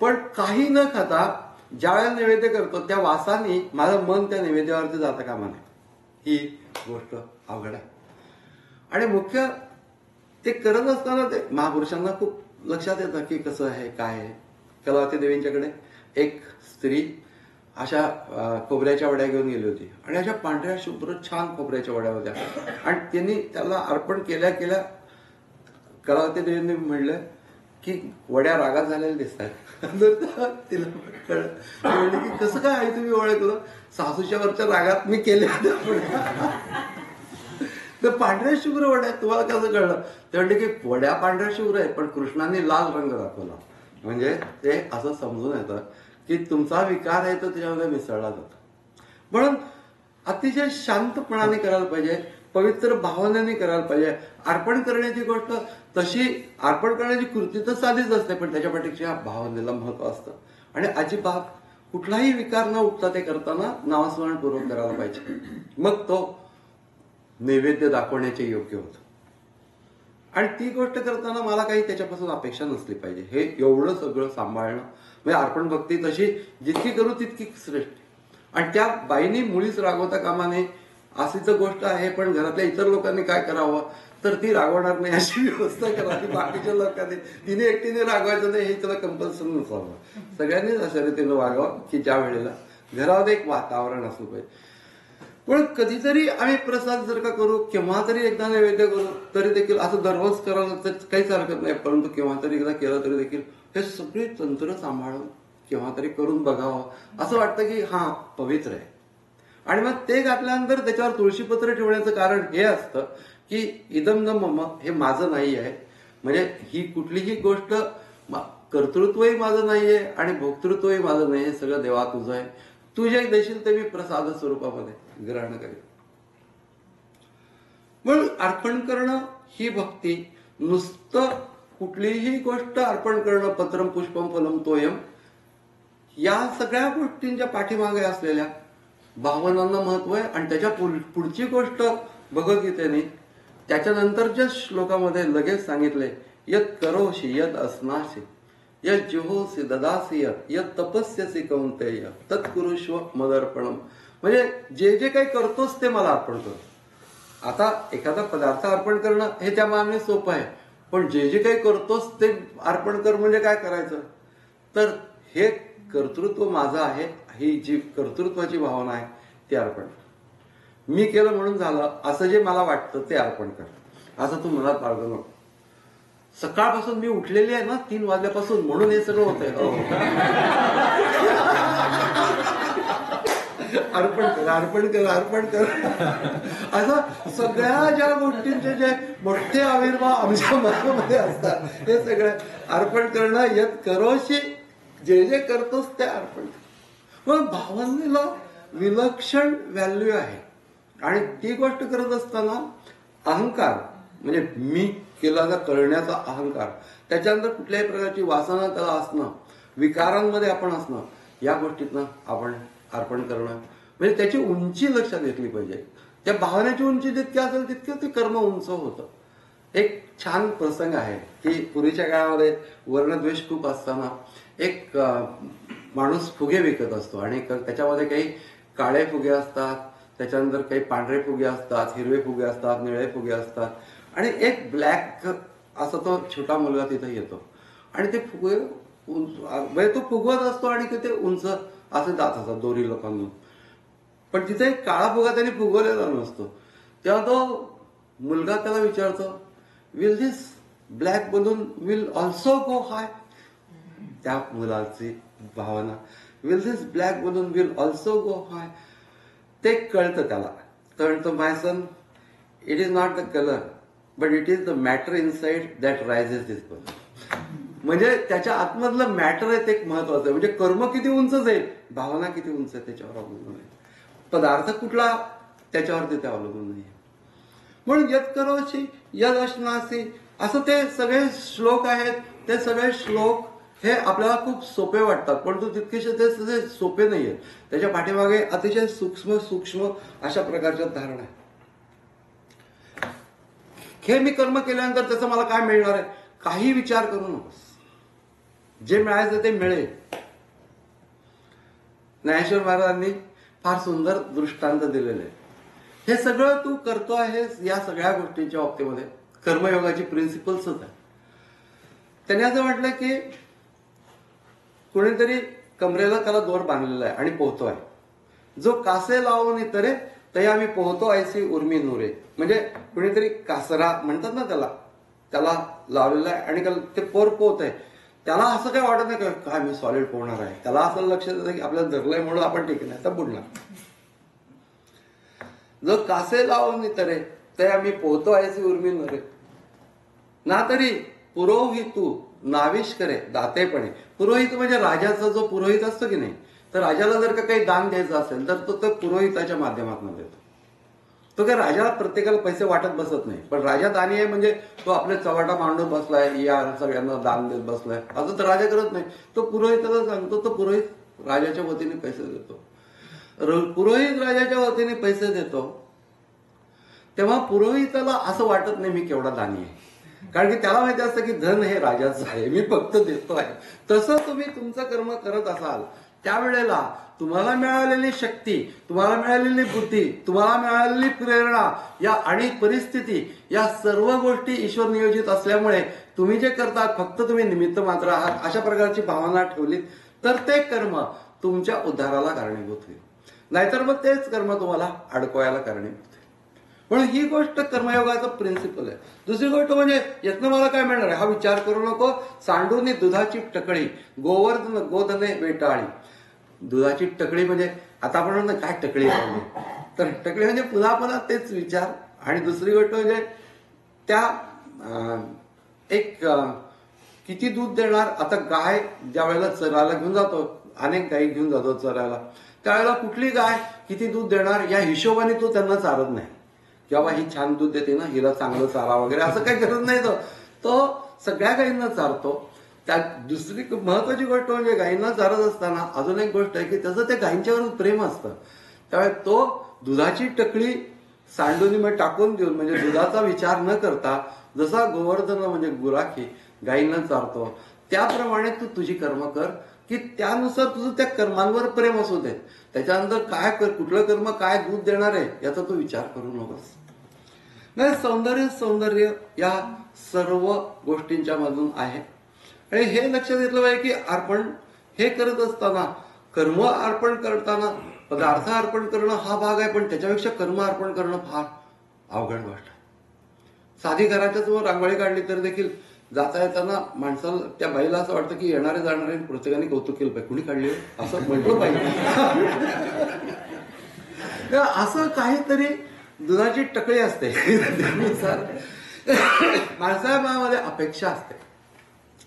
पण काही न खाता ज्या वेळेला नैवेद्य करतो त्या वासाने माझं मन त्या नैवेद्यावरती जातं कामा नये. ही गोष्ट अवघड आहे. आणि मुख्य ते करत असताना ते महापुरुषांना खूप लक्षात येतं की कसं आहे काय आहे. कलावती देवींच्याकडे एक स्त्री अशा खोबऱ्याच्या वड्या घेऊन गेली होती आणि अशा पांढऱ्या शुभ्र छान खोबऱ्याच्या वड्या होत्या. आणि त्यांनी त्याला अर्पण केल्या केल्या कलावती देवींनी म्हणलं की वड्या रागात झालेल्या दिसतात. तिला कळलं, म्हणलं की कसं काय आहे तुम्ही ओळखलं? सासूच्या वरच्या रागात मी केल्या तर पांढऱ्या शुभ्र वड्या तुम्हाला कसं कळलं? ते म्हणले की वड्या पांढऱ्या शुभ्र आहे पण कृष्णाने लाल रंग दाखवला. म्हणजे ते असं समजून येतं की तुमचा विकार आहे तो त्याच्यामध्ये मिसळला जातो. म्हणून अतिशय शांतपणाने करायला पाहिजे, पवित्र भावनेने करायला पाहिजे. अर्पण करण्याची गोष्ट तशी, अर्पण करण्याची कृती तर साधीच असते, पण त्याच्या पाठीच्या भावनेला महत्व असतं. आणि अजिबात कुठलाही विकार न उठता ते करताना नामस्मरणपूर्वक करायला पाहिजे, मग तो नैवेद्य दाखवण्याचे योग्य होतं. आणि ती गोष्ट करताना मला काही त्याच्यापासून अपेक्षा नसली पाहिजे. हे एवढं सगळं सांभाळणं म्हणजे अर्पण भक्ती तशी जितकी करू तितकी श्रेष्ठ. आणि त्या बाईनी मुळीच रागवता कामा नये अशी तर गोष्ट आहे. पण घरातल्या इतर लोकांनी काय करावं तर ती रागवणार नाही अशी व्यवस्था करावी. बाकीच्या लोकांनी तिने एकटीने रागवायचं नाही हे त्याला कंपल्सन नसावं. सगळ्यांनीच अशा रीतीनं वागावं की ज्या वेळेला घरामध्ये एक वातावरण असलं पाहिजे. पण कधीतरी आम्ही प्रसाद जर का करू, केव्हा तरी एकदा नैवेद्य करू तरी देखील, असं दररोज करायला तर काहीच हरकत नाही, परंतु केव्हा तरी एकदा केलं तरी देखील हे सगळे तंत्र सांभाळून केव्हा तरी करून बघावं असं वाटतं की हा पवित्र आहे. आणि मग ते घातल्यानंतर त्याच्यावर तुळशीपत्र ठेवण्याचं कारण हे असतं की इदम न मम, हे माझं नाही आहे. म्हणजे ही कुठलीही गोष्ट कर्तृत्वही माझं नाहीये आणि भोक्तृत्वही माझं नाहीये, सगळं देवा तुझं आहे. तू जे देशील ते मी प्रसाद स्वरूपामध्ये ग्रहण करेन. म्हणून अर्पण करणं ही भक्ती. नुसतं कुठलीही गोष्ट अर्पण करणं, पत्रम पुष्पम फलम तोयम, या सगळ्या गोष्टींच्या पाठीमागे असलेल्या भावनांना महत्व आहे. आणि त्याच्या पुढची गोष्ट भगवद्गीतेने त्याच्यानंतरच्या श्लोकामध्ये लगेच सांगितले, यत करोषि यद असनासि यत जुहोसि ददासि यत तपस्यसि कौंतेय तत्कुरुष्व मदर्पणम. म्हणजे जे जे काही करतोस ते मला अर्पण कर. आता एखादा पदार्थ अर्पण करणं हे त्या मानाने सोपं आहे, पण जे जे काही करतोस ते अर्पण कर म्हणजे काय करायचं? तर हे कर्तृत्व माझं आहे, ही जी कर्तृत्वाची भावना आहे ते अर्पण कर. मी केलं म्हणून झालं असं जे मला वाटतं ते अर्पण कर, असं तू मनात बाळगू नको. सकाळपासून मी उठलेली आहे ना 3 वाजल्यापासून, म्हणून हे सगळं होतंय. अर्पण कर, अर्पण कर, अर्पण कर, असं सगळ्या ज्या गोष्टींचे जे मोठे आविर्भाव आमच्या मनामध्ये असतात हे सगळं अर्पण करणं. यत करोशी, जे जे करतोस ते अर्पण कर. मग भावनेला विलक्षण व्हॅल्यू आहे. आणि ती गोष्ट करत असताना अहंकार, म्हणजे मी केला करण्याचा अहंकार, त्याच्यानंतर कुठल्याही प्रकारची वासना त्याला असणं, विकारांमध्ये आपण असणं, या गोष्टीतनं आपण अर्पण करणं. म्हणजे त्याची उंची लक्षात घेतली पाहिजे. त्या भावनेची उंची जितकी असेल तितकं ते कर्म उंच होतं. एक छान प्रसंग आहे की पूर्वीच्या काळामध्ये वर्णद्वेष खूप असताना एक माणूस फुगे विकत असतो आणि त्याच्यामध्ये काही काळे फुगे असतात, त्याच्यानंतर काही पांढरे फुगे असतात, हिरवे फुगे असतात, निळे फुगे असतात, आणि एक ब्लॅक असा तो छोटा मुलगा तिथे येतो आणि ते फुगे म्हणजे तो फुगवत असतो आणि ते उंच असे जात असतात दोरी लोकांना. पण तिथे एक काळा फुगा त्याने फुगवलेला नसतो. तेव्हा तो मुलगा त्याला विचारतो, will this black balloon will also go high? त्या मुलाची भावना, will this black balloon will also go high, ते कळतं त्याला. तर my son, it is not the colour but it is the matter inside that rises this balloon. म्हणजे त्याच्या आतमधलं मॅटर आहे ते महत्वाचं आहे. म्हणजे कर्म किती उंच जाईल, भावना किती उंच आहे त्याच्यावर अवलंबून आहे. पदार्थ कुठला त्याच्यावर ते अवलंबून नाही. म्हणून यत करोषि यद अश्नासी, असं ते सगळे श्लोक आहेत. ते सगळे श्लोक हे आपल्याला खूप सोपे वाटतात, परंतु तितकेसे ते सोपे नाही आहेत. त्याच्या पाठीमागे अतिशय सूक्ष्म सूक्ष्म अशा प्रकारच्या धारणा आहे. हे मी कर्म केल्यानंतर त्याचं मला काय मिळणार आहे, काही विचार करू नकोस. जे मिळायचं ते मिळेल. ज्ञानेश्वर महाराजांनी फार सुंदर दृष्टांत दिलेले आहे. हे सगळं तू करतो आहेस या सगळ्या गोष्टींच्या बाबतीमध्ये कर्मयोगाची प्रिन्सिपल्सच आहे. त्याने असं म्हटलं की कोणीतरी कमरेला त्याला दोर बांधलेला आहे आणि पोहतो आहे. जो कासे लावून इतरे तरी आम्ही पोहतो ऐसी उर्मी नुरे. म्हणजे कुणीतरी कासरा म्हणतात ना त्याला लावलेला आहे आणि ते पोहत आहे. त्याला असं काय वाटत नाही काय मी सॉलिड पोहणार आहे. त्याला असं लक्ष देतं की आपल्याला धरलंय म्हणून आपण ठीक नाही तर बुडणार. जो कासे लावून इतरे ते आम्ही पोहतो ऐसी उर्मी नुरे ना तरी पुरोहितू नाविश करे दातेपणे. पुरोहित म्हणजे राजाचा जो पुरोहित असतो की नाही, तर राजाला जर का काही दान द्यायचं असेल तर तो पुरोहिताच्या माध्यमातून देतो. तो काय राजाला प्रत्येकाला पैसे वाटत बसत नाही, पण राजा दानी आहे म्हणजे तो आपल्या चवाटा मांडून बसलाय, या सगळ्यांना दान देत बसलाय असं तर राजा करत नाही. तो पुरोहिताला सांगतो, तो पुरोहित राजाच्या वतीने पैसे देतो. पुरोहित राजाच्या वतीने पैसे देतो तेव्हा पुरोहिताला असं वाटत नाही मी केवढा दानी आहे, कारण की त्याला माहिती असतं की धन हे राजाचं आहे, मी फक्त देतो आहे. तसं तुम्ही तुमचं कर्म करत असाल त्यावेळेला तुम्हाला मिळालेली शक्ती, तुम्हाला मिळालेली बुद्धी, तुम्हाला मिळालेली प्रेरणा या आणि परिस्थिती या सर्व गोष्टी ईश्वर नियोजित असल्यामुळे तुम्ही जे करतात फक्त तुम्ही निमित्त मात्र आहात अशा प्रकारची भावना ठेवलीत तर ते कर्म तुमच्या उद्धाराला कारणीभूत होईल. नाहीतर मग तेच कर्म तुम्हाला अडकवायला कारणीभूत आहे. म्हणून ही गोष्ट कर्मयोगाचा प्रिन्सिपल आहे. दुसरी गोष्ट म्हणजे यातनं मला काय मिळणार आहे हा विचार करू नको. सांडूनी दुधाची टकळी, गोवर्धन गोधने वेटाळी. दुधाची टकळी म्हणजे आता आपण म्हणतो काय टकळी आहे, तर टकळी म्हणजे पुन्हा पुन्हा तेच विचार. आणि दुसरी गोष्ट म्हणजे त्या एक किती दूध देणार. आता गाय ज्या वेळेला चरायला घेऊन जातो, अनेक गायी घेऊन जातो चरायला, त्यावेळेला कुठली गाय किती दूध देणार या हिशोबाने तो त्यांना चारत नाही, की बाबा ही छान दूध देते ना, हिला चांगलं चारा वगैरे असं काही करत नाही. तो सगळ्या गायींना चारतो. त्या दुसरी महत्वाची गोष्ट म्हणजे गायींना चारत असताना अजून एक गोष्ट आहे की त्याचं त्या गायींच्यावर प्रेम असतं. त्यामुळे तो दुधाची टकळी सांडून टाकून देऊन म्हणजे दुधाचा विचार न करता जसा गोवर्धन म्हणजे गुराखी गायींना चारतो, त्याप्रमाणे तू तुझी कर्म कर की त्यानुसार तुझं त्या कर्मांवर प्रेम असू दे. त्याच्यानंतर काय कर, कुठलं कर्म काय दूध देणार आहे याचा तू विचार करू नकोस. नाही, सौंदर्य या सर्व गोष्टींच्या मधून आहे. आणि हे लक्षात घेतलं पाहिजे की अर्पण हे करत असताना, कर्म अर्पण करताना पदार्थ अर्पण करणं हा भाग आहे, पण त्याच्यापेक्षा कर्म अर्पण करणं फार अवघड गोष्ट आहे. साधी घराच्या समोर रांगोळी काढली तर देखील जाता येताना माणसाला त्या बाईला असं वाटतं की येणारे जाणारे प्रत्येकाने कौतुक केलं पाहिजे, कुणी काढली असं म्हटलं पाहिजे. असं काहीतरी दुधाची टकळी असते. त्यानुसार माणसाच्या मनामध्ये अपेक्षा असते,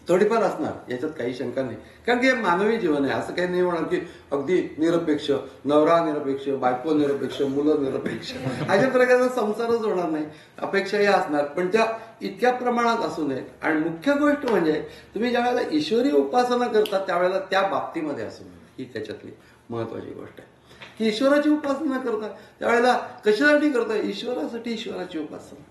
थोडीफार असणार, याच्यात काही शंका नाही. कारण की हे मानवी जीवन आहे. असं काही नाही होणार की अगदी निरपेक्ष, नवरा निरपेक्ष, बायको निरपेक्ष, मुलं निरपेक्ष, अशा प्रकारचा संसारच होणार नाही. अपेक्षाही असणार, पण त्या इतक्या प्रमाणात असू नये. आणि मुख्य गोष्ट म्हणजे तुम्ही ज्या वेळेला ईश्वरी उपासना करता त्यावेळेला त्या बाबतीमध्ये असू नये, ही त्याच्यातली महत्वाची गोष्ट आहे. की ईश्वराची उपासना करता त्यावेळेला कशासाठी करता? ईश्वरासाठी ईश्वराची उपासना.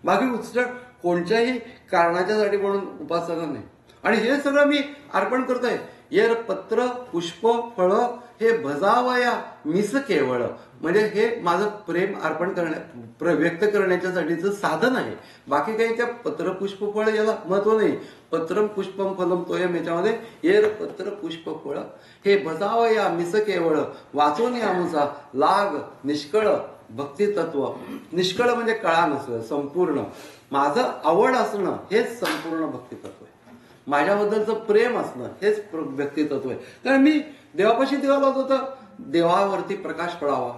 बाकी उचट कोणत्याही कारणाच्यासाठी म्हणून उपासना नाही. आणि हे सगळं मी अर्पण करतोय. येर पत्र पुष्प फळ हे भजावया मिस केवळ, म्हणजे हे माझं प्रेम अर्पण व्यक्त करण्याच्यासाठीचं साधन आहे. बाकी काही त्या पत्र पुष्प फळ याला महत्व नाही. पत्रम पुष्पम फलम तोयम याच्यामध्ये येर पत्र पुष्प फळ हे भजावया मिस केवळ, वाचून यामुचा लाग निष्कळ भक्ती तत्व. निष्कळ म्हणजे कळा नसलं, संपूर्ण माझं आवड असणं हेच संपूर्ण भक्ती तत्व आहे. माझ्याबद्दलचं प्रेम असणं हेच व्यक्ती तत्व आहे. कारण मी देवापाशी दिवा लावतो तर देवावरती प्रकाश पडावा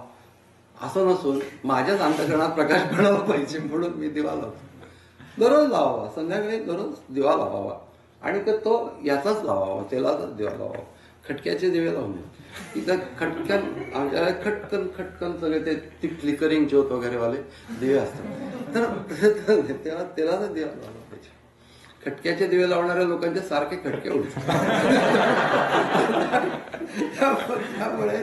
असं नसून माझ्याच अंतःकरणात प्रकाश पडायला पाहिजे म्हणून मी दिवा लावतो. दररोज लावावा, संध्याकाळी दररोज दिवा लावावा. आणि तो याचाच लावावा, तेलाचाच दिवा लावावा. खटक्याचे दिवे लावून इथं खटकन आमच्या खटकन खटकन सगळे ते फ्लिकरिंग ज्योत वगैरे वाले दिवे असतात, तर तेव्हा तेलाचा दिवा लावला पाहिजे. खटक्याचे दिवे लावणाऱ्या लोकांचे सारखे खटके उडतात. त्यामुळे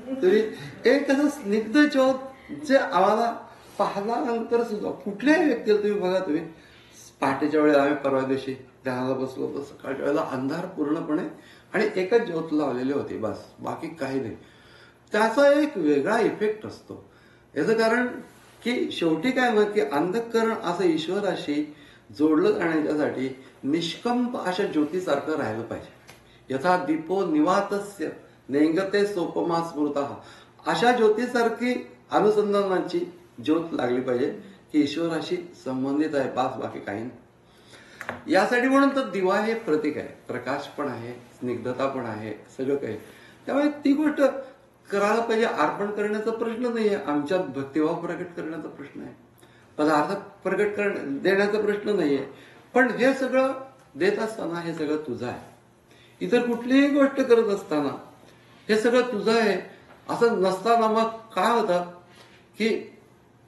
तुम्ही एक असं स्निग्ध ज्योत जे आम्हाला पाहिल्यानंतर सुद्धा कुठल्याही व्यक्तीला तुम्ही बघा, तुम्ही पहाटेच्या वेळेला आम्ही परवा दिवशी ध्यानाला बसलो होतो, सकाळच्या वेळेला अंधार पूर्णपणे आणि एकच ज्योत लावलेली होती, बस, बाकी काही नाही. त्याचा एक वेगळा इफेक्ट असतो. याचं कारण की शेवटी काय ना की अंधःकरण असं ईश्वराशी जोडलं जाण्याच्यासाठी निष्कंप अशा ज्योतीसारखं राहिलं पाहिजे. यथा दीपो निवातस्य नेंगते सोपमा स्मृतः, अशा ज्योतीसारखी अनुसंधानाची ज्योत लागली पाहिजे की ईश्वराशी संबंधित आहे, बास, बाकी काही नाही. यासाठी म्हणून तर दिवा हे प्रतीक आहे, प्रकाश पण आहे, स्निग्धता पण आहे, सगळं काही. त्यामुळे ती गोष्ट करायला पाहिजे. अर्पण करण्याचा प्रश्न नाहीये, आमच्यात भक्तिभाव प्रकट करण्याचा प्रश्न आहे, पदार्थ देण्याचा प्रश्न नाहीये. पण हे सगळं देत असताना हे सगळं तुझं आहे. इतर कुठलीही गोष्ट करत असताना हे सगळं तुझं आहे असं नसताना मग काय होतं की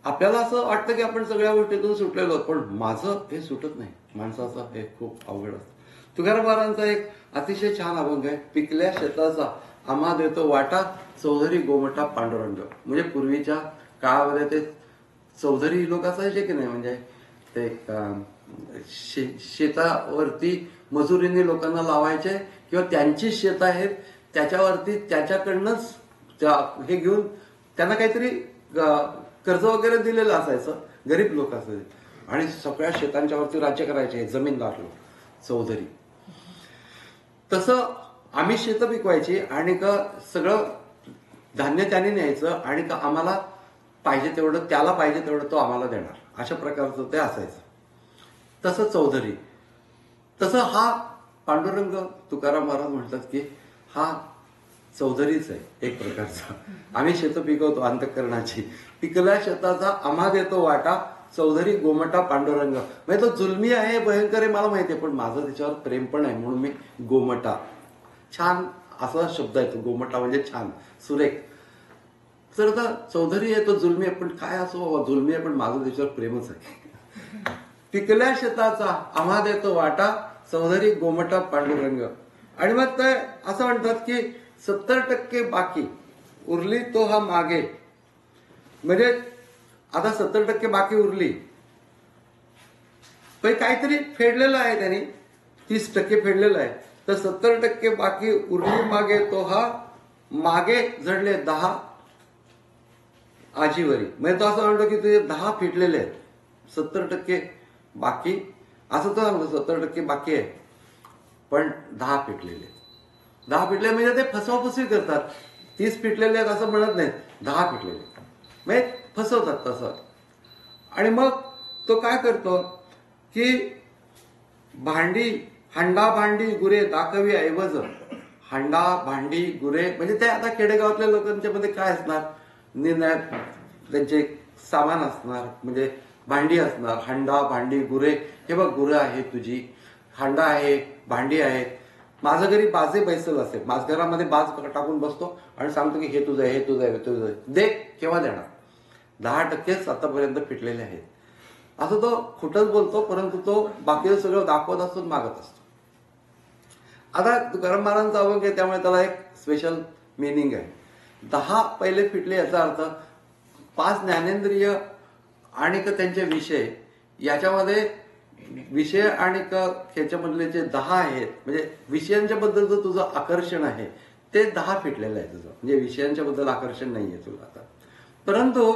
आपल्याला असं वाटतं की आपण सगळ्या गोष्टीतून सुटलेलो आहोत, पण माझं हे सुटत नाही. माणसाचं हे खूप अवघड असतं. तुकाराम महाराजांचा एक अतिशय छान अभंग आहे, पिकल्या शेताचा आम्हा देतो वाटा चौधरी गोमटा पांडुरंग. म्हणजे पूर्वीच्या काळामध्ये ते चौधरी लोक असायचे की नाही, म्हणजे ते शेतावरती मजुरीने लोकांना लावायचे किंवा त्यांची शेत आहेत त्याच्यावरती त्याच्याकडनंच हे घेऊन त्यांना काहीतरी कर्ज वगैरे दिलेलं असायचं, गरीब लोक असायचे, आणि सगळ्या शेतांच्या वरती राज्य करायचे जमीनदार लोक, चौधरी. तसं आम्ही शेतं पिकवायची आणि सगळं धान्य त्याने न्यायचं आणि आम्हाला पाहिजे तेवढं, त्याला पाहिजे तेवढं तो आम्हाला देणार, अशा प्रकारचं ते असायचं. तसं चौधरी, तसं हा पांडुरंग तुकाराम महाराज म्हणतात की हा चौधरीच आहे एक प्रकारचा. आम्ही शेतं पिकवतो अंतःकरणाची, पिकल्या शेताचा आम्हा देतो वाटा, चौधरी गोमटा पांडुरंग. म्हणजे तो जुलमी आहे, भयंकर आहे मला माहिती आहे, पण माझं त्याच्यावर प्रेम पण आहे म्हणून मी गोमटा. छान असा शब्द आहे तो, गोमटा म्हणजे छान, सुरेख. तर आता चौधरी आहे तो जुलमी आहे, पण काय असो बाबा, जुलमी आहे पण माझं त्याच्यावर प्रेमच आहे. पिकल्या शेताचा आम्हा देतो वाटा, चौधरी गोमटा पांडुरंग. आणि मग ते असं म्हणतात की 70% बाकी उरली तो हा मागे. म्हणजे आता 70% बाकी उरली, पण काहीतरी फेडलेलं आहे त्यांनी, 30% फेडलेलं आहे, तर 70% बाकी उरली मागे तो हा मागे झडले 10 आजीवरी. म्हणजे तो असं म्हणतो की तुझे 10 फिटलेले आहेत, 70% बाकी, असं तो सांगतो 70% बाकी आहे पण 10 फिटलेले. 10 फिटले म्हणजे ते फसवाफसवी करतात. 30 फिटलेले आहेत असं म्हणत नाहीत, 10 फिटलेले म्हणजे फसवतात तसं. आणि मग तो काय करतो की भांडी, हांडा भांडी गुरे दाखवी ऐवज. हांडा भांडी गुरे म्हणजे ते आता खेडेगावातल्या लोकांच्या मध्ये काय असणार, निर्णयात त्यांचे सामान असणार, म्हणजे भांडी असणार, हांडा भांडी गुरे. हे बघ गुरं आहे तुझी, हांडा आहे, भांडी आहे. माझं घरी बाजे बैसल असेल, माझ्या घरामध्ये बाज टाकून बसतो आणि सांगतो की हे तुझं आहे, हे तुझं आहे, हे तुझं आहे, दे, केव्हा देणार. 10%च आतापर्यंत फिटलेले आहेत. असं तो खोटंच बोलतो, परंतु तो बाकीचं सगळं दाखवत असतो, मागत असतो. आता तुकाराम महाराजांचा अभंग आहे त्यामुळे त्याला एक स्पेशल मिनिंग आहे. 10 पहिले फिटले याचा अर्थ 5 ज्ञानेंद्रिय आणि त्यांचे विषय, याच्यामध्ये विषय आणि ह्याच्यामधले जे 10 आहेत, म्हणजे विषयांच्या बद्दलचं तुझं आकर्षण आहे ते 10 फिटलेलं आहे तुझं, म्हणजे विषयांच्या बद्दल आकर्षण नाहीये तुला आता. परंतु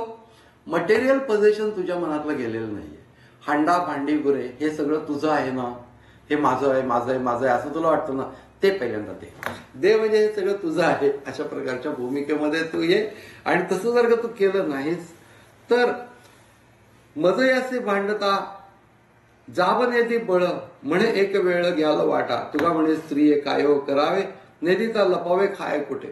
मटेरियल पोझिशन तुझ्या मनातलं गेलेलं नाहीये. हांडा भांडी गुरे हे सगळं तुझं आहे ना, हे माझं आहे, माझं आहे, माझं आहे असं तुला वाटतं ना, ते पहिल्यांदा दे म्हणजे हे सगळं तुझं आहे, अशा प्रकारच्या भूमिकेमध्ये तू ये. आणि तसं जर का तू केलं नाहीस तर मज याचे भांडता जाब नेदी बळ, म्हणे एक वेळ घ्याल वाटा. तुका म्हणे स्त्रिये काय करावे, नेदीचा लपावे खाय कुठे.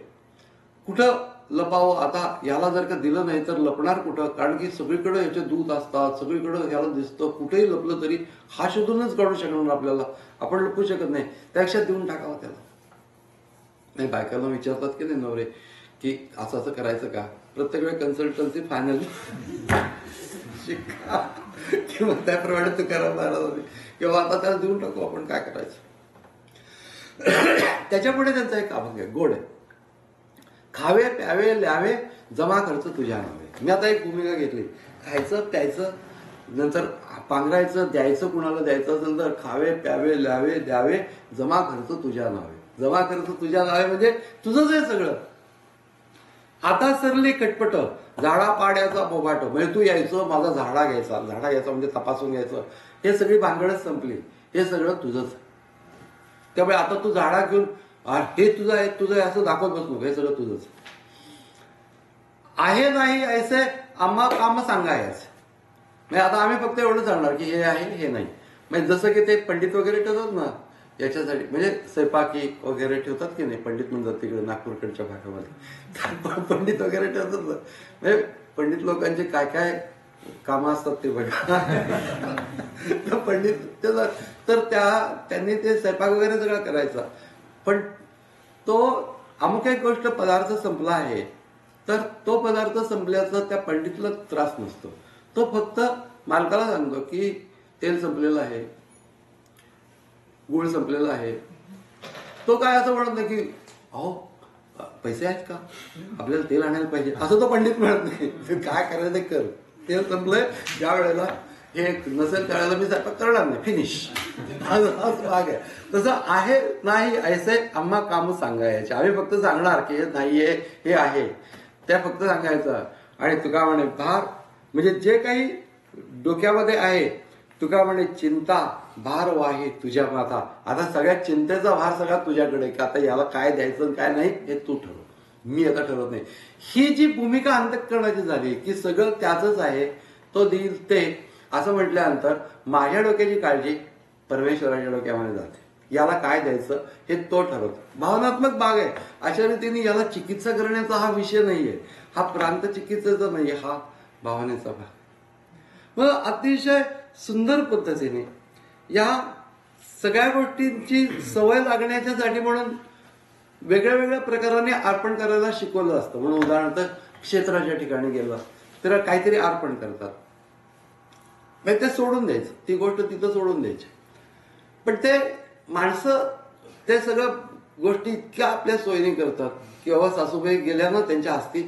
कुठं लपावं आता, याला जर का दिलं नाही तर लपणार कुठं, कारण की सगळीकडे याचे दूध असतात, सगळीकडे याला दिसतं, कुठेही लपलं तरी हा शोधूनच काढू शकणार आपल्याला, आपण लपू शकत नाही, त्यापेक्षा देऊन टाकावं त्याला. नाही बायकांना विचारतात की नाही नवरे की असं असं करायचं का, प्रत्येक वेळी कन्सल्टन्सी फायनल शिका किंवा त्याप्रमाणे तू करा महाराज किंवा आता त्याला देऊन टाकू आपण, काय करायचं. त्याच्यापुढे त्यांचा एक अभंग आहे, गोड आहे. खावे प्यावे ल्यावे जमा खर्च तुझ्या नावे. मी आता एक भूमिका घेतली, खायचं प्यायचं, नंतर पांघरायचं, द्यायचं, कुणाला द्यायचं असेल तर खावे प्यावे ल्यावे द्यावे जमा खर्च तुझ्या नावे. जमा खर्च तुझ्या नावे म्हणजे तुझंच आहे सगळं. आता सरली कटपट झाडा पाड्याचा बोबाट, म्हणजे तू यायचं माझा झाडा घ्यायचा, झाडा घ्यायचा म्हणजे तपासून घ्यायचं, हे सगळी भानगडच संपली, हे सगळं तुझंच. त्यामुळे आता तू झाडा घेऊन हे तुझं आहे तुझं आहे असं दाखवत बसू, हे सगळं तुझंच आहे. नाही ऐसे आम्हा काम सांगायचं, म्हणजे आता आम्ही फक्त एवढं सांगणार की हे आहे हे नाही. म्हणजे जसं की ते पंडित वगैरे ठेवतात ना याच्यासाठी, म्हणजे स्वयंपाकी वगैरे ठेवतात की नाही, पंडित म्हणतात तिकडे नागपूरकडच्या भागामध्ये पंडित वगैरे ठेवतात ना, म्हणजे पंडित लोकांचे काय काय कामं असतात ते बघा. पंडित तर त्यांनी ते स्वयंपाक वगैरे सगळं करायचा, पण तो अमुक एक गोष्ट पदार्थ संपला आहे तर तो पदार्थ संपल्याचा त्या पंडितला त्रास नसतो. तो फक्त मालकाला सांगतो की तेल संपलेलं आहे, गुळ संपलेला आहे. तो काय असं म्हणत नाही की अहो पैसे आहेत का, आपल्याला तेल आणायला पाहिजे, असं तो पंडित म्हणत नाही. काय करायचं ते कर, तेल संपलंय, ज्या वेळेला हे नसेल त्यावेळेला मी स्वयंपाक करणार नाही, फिनिश. भाग आहे तसं आहे. नाही ऐसे आम्हा काम सांगायचे, आम्ही फक्त सांगणार की हे नाहीये हे आहे, त्या फक्त सांगायचं. आणि तुका म्हणे भार, म्हणजे जे काही डोक्यामध्ये आहे, तुका म्हणे चिंता भार वाहे तुझ्या माथा. आता सगळ्या चिंतेचा भार सगळा तुझ्याकडे, की आता याला काय द्यायचं काय नाही हे तू ठरव. मी आता ठरवत नाही. ही जी भूमिका अंतःकरणाची झाली की सगळं त्याचंच आहे, तो देईल ते असं म्हटल्यानंतर माझ्या डोक्याची काळजी परमेश्वराच्या डोक्यामध्ये जाते. याला काय द्यायचं हे तो ठरवतो. भावनात्मक भाग आहे. अशा रीतीने याला चिकित्सा करण्याचा हा विषय नाहीये, हा प्रांत चिकित्सेचा नाहीये, हा भावनेचा भाग. मग अतिशय सुंदर पद्धतीने या सगळ्या गोष्टींची सवय लागण्याच्यासाठी म्हणून वेगळ्या वेगळ्या प्रकाराने अर्पण करायला शिकवलं असतं. म्हणून उदाहरणार्थ क्षेत्राच्या ठिकाणी गेलं तर काहीतरी अर्पण करतात, म्हणजे ते सोडून द्यायचं, ती गोष्ट तिथं सोडून द्यायची. पण ते माणसं ते सगळं गोष्टी इतक्या आपल्या सोयीने करतात की बाबा सासूबाई गेल्या ना त्यांच्या हस्ती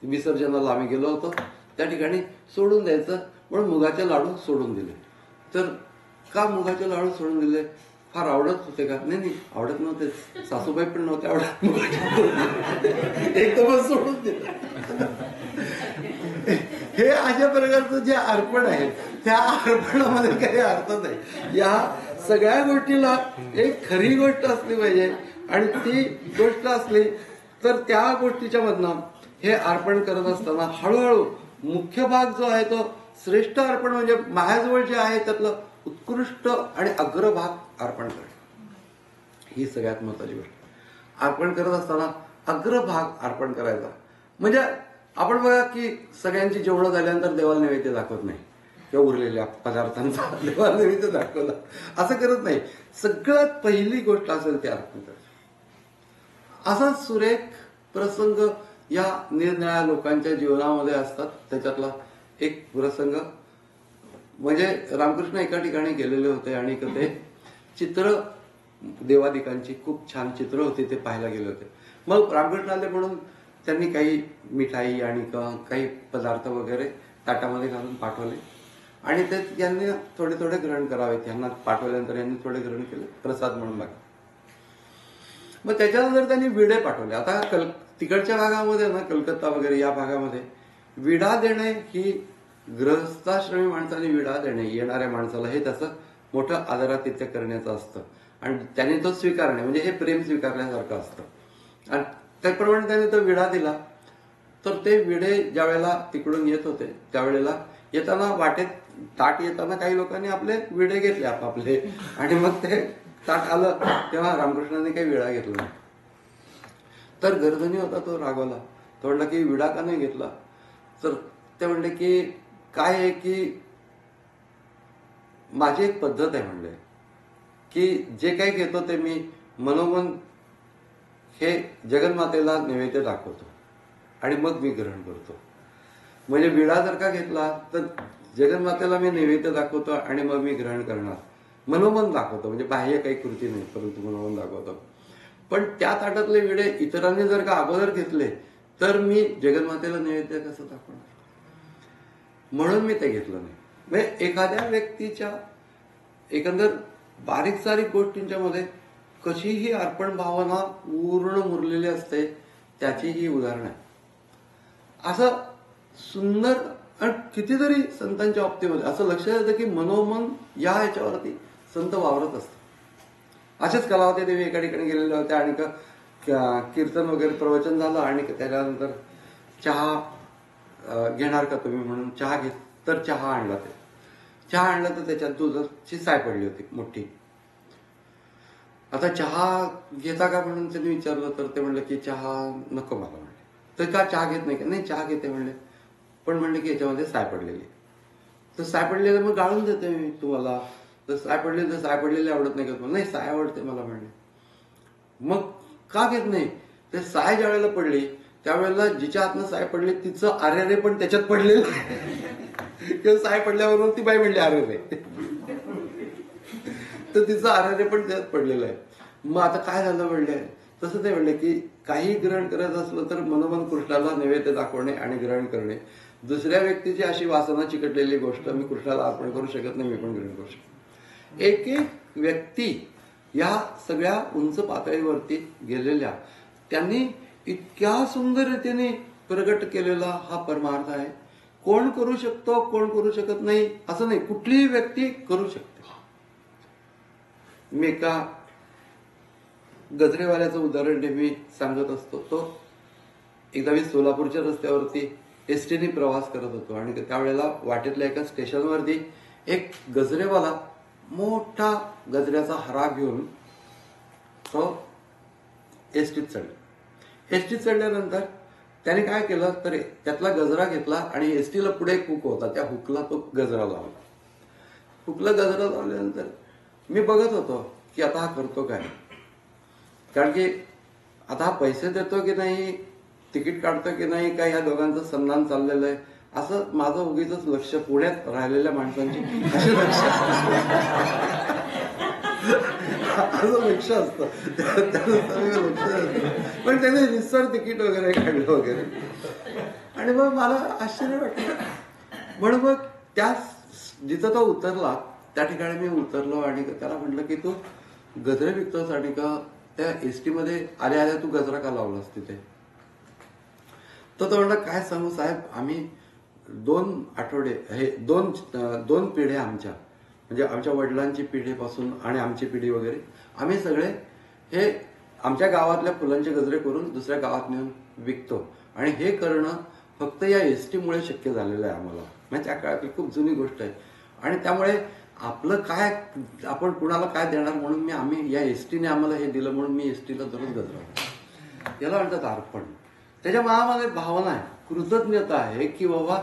विसर्जनाला आम्ही गेलो होतो, त्या ठिकाणी सोडून द्यायचं म्हणून मुगाचे लाडू सोडून दिले. तर का मुगाचे लाडू सोडून दिले? फार आवडत होते का? नाही नाही, आवडत नव्हते, सासूबाई पण नव्हते आवडत, एकदमच सोडून दिलं. हे अशा प्रकारचं जे अर्पण आहे त्या अर्पणामध्ये काही अर्थ नाही. या सगळ्या गोष्टीला एक खरी गोष्ट असली पाहिजे आणि ती गोष्ट असली तर त्या गोष्टीच्या मधनं हे अर्पण करत असताना हळूहळू मुख्य भाग जो आहे तो श्रेष्ठ अर्पण म्हणजे माझ्याजवळ जे आहे त्यातलं उत्कृष्ट आणि अग्रभाग अर्पण करणे, ही सगळ्यात महत्वाची गोष्ट. अर्पण करत असताना अग्रभाग अर्पण करायचा. म्हणजे आपण बघा की सगळ्यांची जेवणं झाल्यानंतर देवाला नैवेद्य दाखवत नाही किंवा उरलेल्या पदार्थांचा देवाला नैवेद्य दाखवला असं करत नाही. सगळ्यात पहिली गोष्ट असेल ते अर्पण करायचं. असा सुरेख प्रसंग या निरनिराळ्या लोकांच्या जीवनामध्ये असतात. त्याच्यातला एक प्रसंग म्हणजे रामकृष्ण एका ठिकाणी गेलेले होते आणि ते चित्र देवादिकांची खूप छान चित्र होती, ते पाहायला गेले होते. मग रामकृष्ण आले म्हणून त्यांनी काही मिठाई आणि काही पदार्थ वगैरे ताटामध्ये घालून पाठवले आणि ते यांनी थोडे थोडे ग्रहण करावेत. यांना पाठवल्यानंतर यांनी थोडे ग्रहण केले प्रसाद म्हणून बाकी. मग त्याच्यानंतर त्यांनी विडे पाठवले. आता तिकडच्या भागामध्ये ना, कलकत्ता वगैरे या भागामध्ये विडा देणे ही गृहस्थाश्रमी माणसाने विडा देणे येणाऱ्या माणसाला हे त्याचं मोठं आदरातिथ्य करण्याचं असतं आणि त्याने तो स्वीकारणे म्हणजे हे प्रेम स्वीकारण्यासारखं असतं. आणि त्याप्रमाणे त्याने तो विडा दिला. तर ते विडे ज्या वेळेला तिकडून येत होते त्यावेळेला येताना वाटेत ताट येताना काही लोकांनी आपले विडे घेतले आपापले आणि मग ते ताट आलं तेव्हा रामकृष्णाने काही विडा घेतला नाही. तर गर्दनी होता तो रागवला. तो म्हणला की विडा का नाही घेतला? तर ते म्हणले की काय आहे की माझी एक पद्धत आहे म्हणले की जे काही घेतो ते मी मनोमन हे जगन्मातेला नैवेद्य दाखवतो आणि मग मी ग्रहण करतो. म्हणजे विडा जर का घेतला तर जगन्मातेला मी नैवेद्य दाखवतो आणि मग मी ग्रहण करणार. मनोमन दाखवतो म्हणजे बाह्य काही कृती नाही परंतु मनोमन दाखवतो. पण त्या ताटातले विडे इतरांनी जर का अगोदर घेतले तर मी जगन्मातेला नैवेद्य कसं दाखवणार? म्हणून मी ते घेतलं नाही. म्हणजे एखाद्या व्यक्तीच्या एकंदर बारीक सारीक गोष्टींच्या मध्ये कशीही अर्पण भावना पूर्ण मुरलेली असते त्याची ही उदाहरण आहे. असं सुंदर आणि कितीतरी संतांच्या बाबतीमध्ये असं लक्षात येतं की मनोमन या ह्याच्यावरती संत वावरत असतात. असेच कलावती देवी एका ठिकाणी गेलेल्या होत्या आणि कीर्तन वगैरे प्रवचन झालं आणि त्याच्यानंतर चहा घेणार का तुम्ही म्हणून चहा घेत तर चहा आणला. ते चहा आणला तर त्याच्यात दुधाची साय पडली होती मोठी. आता चहा घेता का म्हणून त्यांनी विचारलं तर ते म्हणले की चहा नको मला म्हणले. तर का चहा घेत नाही का? नाही चहा घेते म्हणले, पण म्हणले की याच्यामध्ये साय पडलेली. तर साय पडलेलं मग गाळून देते मी तुम्हाला. तर साय पडलेली आवडत नाही का तुम्हाला? नाही साय आवडते मला म्हणले. मग का घेत नाही? ते साय ज्या वेळेला पडली त्यावेळेला जिच्या हातनं साय पडली तिचं आर्यरे पण त्याच्यात पडलेलं आहे किंवा साय पडल्याबरोबर ती बाई म्हणली आर्यरे तर तिचं आर्यरे पण त्यात पडलेलं आहे. मग आता काय झालं म्हणले? तसं ते म्हणले की काही ग्रहण करायचं असलं तर मनोमन कृष्णाला नैवेद्य दाखवणे आणि ग्रहण करणे. दुसऱ्या व्यक्तीची अशी वासना चिकटलेली गोष्ट मी कृष्णाला अर्पण करू शकत नाही, मी पण ग्रहण करू शकतो. एक एक व्यक्ती या सगळ्या उंच पातळीवरती गेलेल्या त्यांनी इतक्या सुंदर रीतीने प्रगट केलेला हा परमार्थ आहे. कोण करू शकतो कोण करू शकत नाही असं नाही, कुठलीही व्यक्ती करू शकते. मी एका गजरेवाल्याचं उदाहरण नेहमी सांगत असतो. तो एकदा मी सोलापूरच्या रस्त्यावरती एसटीने प्रवास करत होतो आणि त्यावेळेला वाटेतल्या एका स्टेशनवरती एक गजरेवाला मोठा गजऱ्याचा हरा घेऊन तो एसटीत चढला. एसटीत चढल्यानंतर त्याने काय केलं तर त्यातला गजरा घेतला आणि एसटीला पुढे एक हुक होता, त्या हुकला तो गजरा लावला. हुकला गजरा लावल्यानंतर मी बघत होतो की आता हा करतो काय, कारण की आता हा पैसे देतो की नाही, तिकीट काढतो की नाही, काय ह्या दोघांचं संधान चाललेलं आहे, असं माझं उगीच लक्ष, पुण्यात राहिलेल्या माणसांची असे लक्ष असं लक्ष असतं, लक्ष असतं. पण त्याने रिसर तिकीट वगैरे काढलं वगैरे आणि मग मला आश्चर्य वाटलं. म्हणून मग त्या जिथं तो उतरला त्या ठिकाणी मी उतरलो आणि त्याला म्हटलं की तू गजरे विकतोस आणि का त्या एसटी मध्ये आल्या आल्या तू गजरा का लावलास तिथे. तर तो म्हणला काय सांगू साहेब, आम्ही 2 आठवडे हे दोन पिढ्या आमच्या, म्हणजे आमच्या वडिलांची पिढीपासून आणि आमची पिढी वगैरे आम्ही सगळे हे आमच्या गावातल्या फुलांचे गजरे करून दुसऱ्या गावात नेऊन विकतो आणि हे करणं फक्त या एसटी मुळे शक्य झालेलं आहे आम्हाला. म्हणजे त्या काळातली खूप जुनी गोष्ट आहे आणि त्यामुळे आपलं काय, आपण कुणाला काय देणार म्हणून आम्ही या एसटीने आम्हाला हे दिलं म्हणून मी एसटीला दररोज गजरा. याला म्हणतात अर्पण. त्याच्या मनामध्ये भावना आहे, कृतज्ञता आहे की बाबा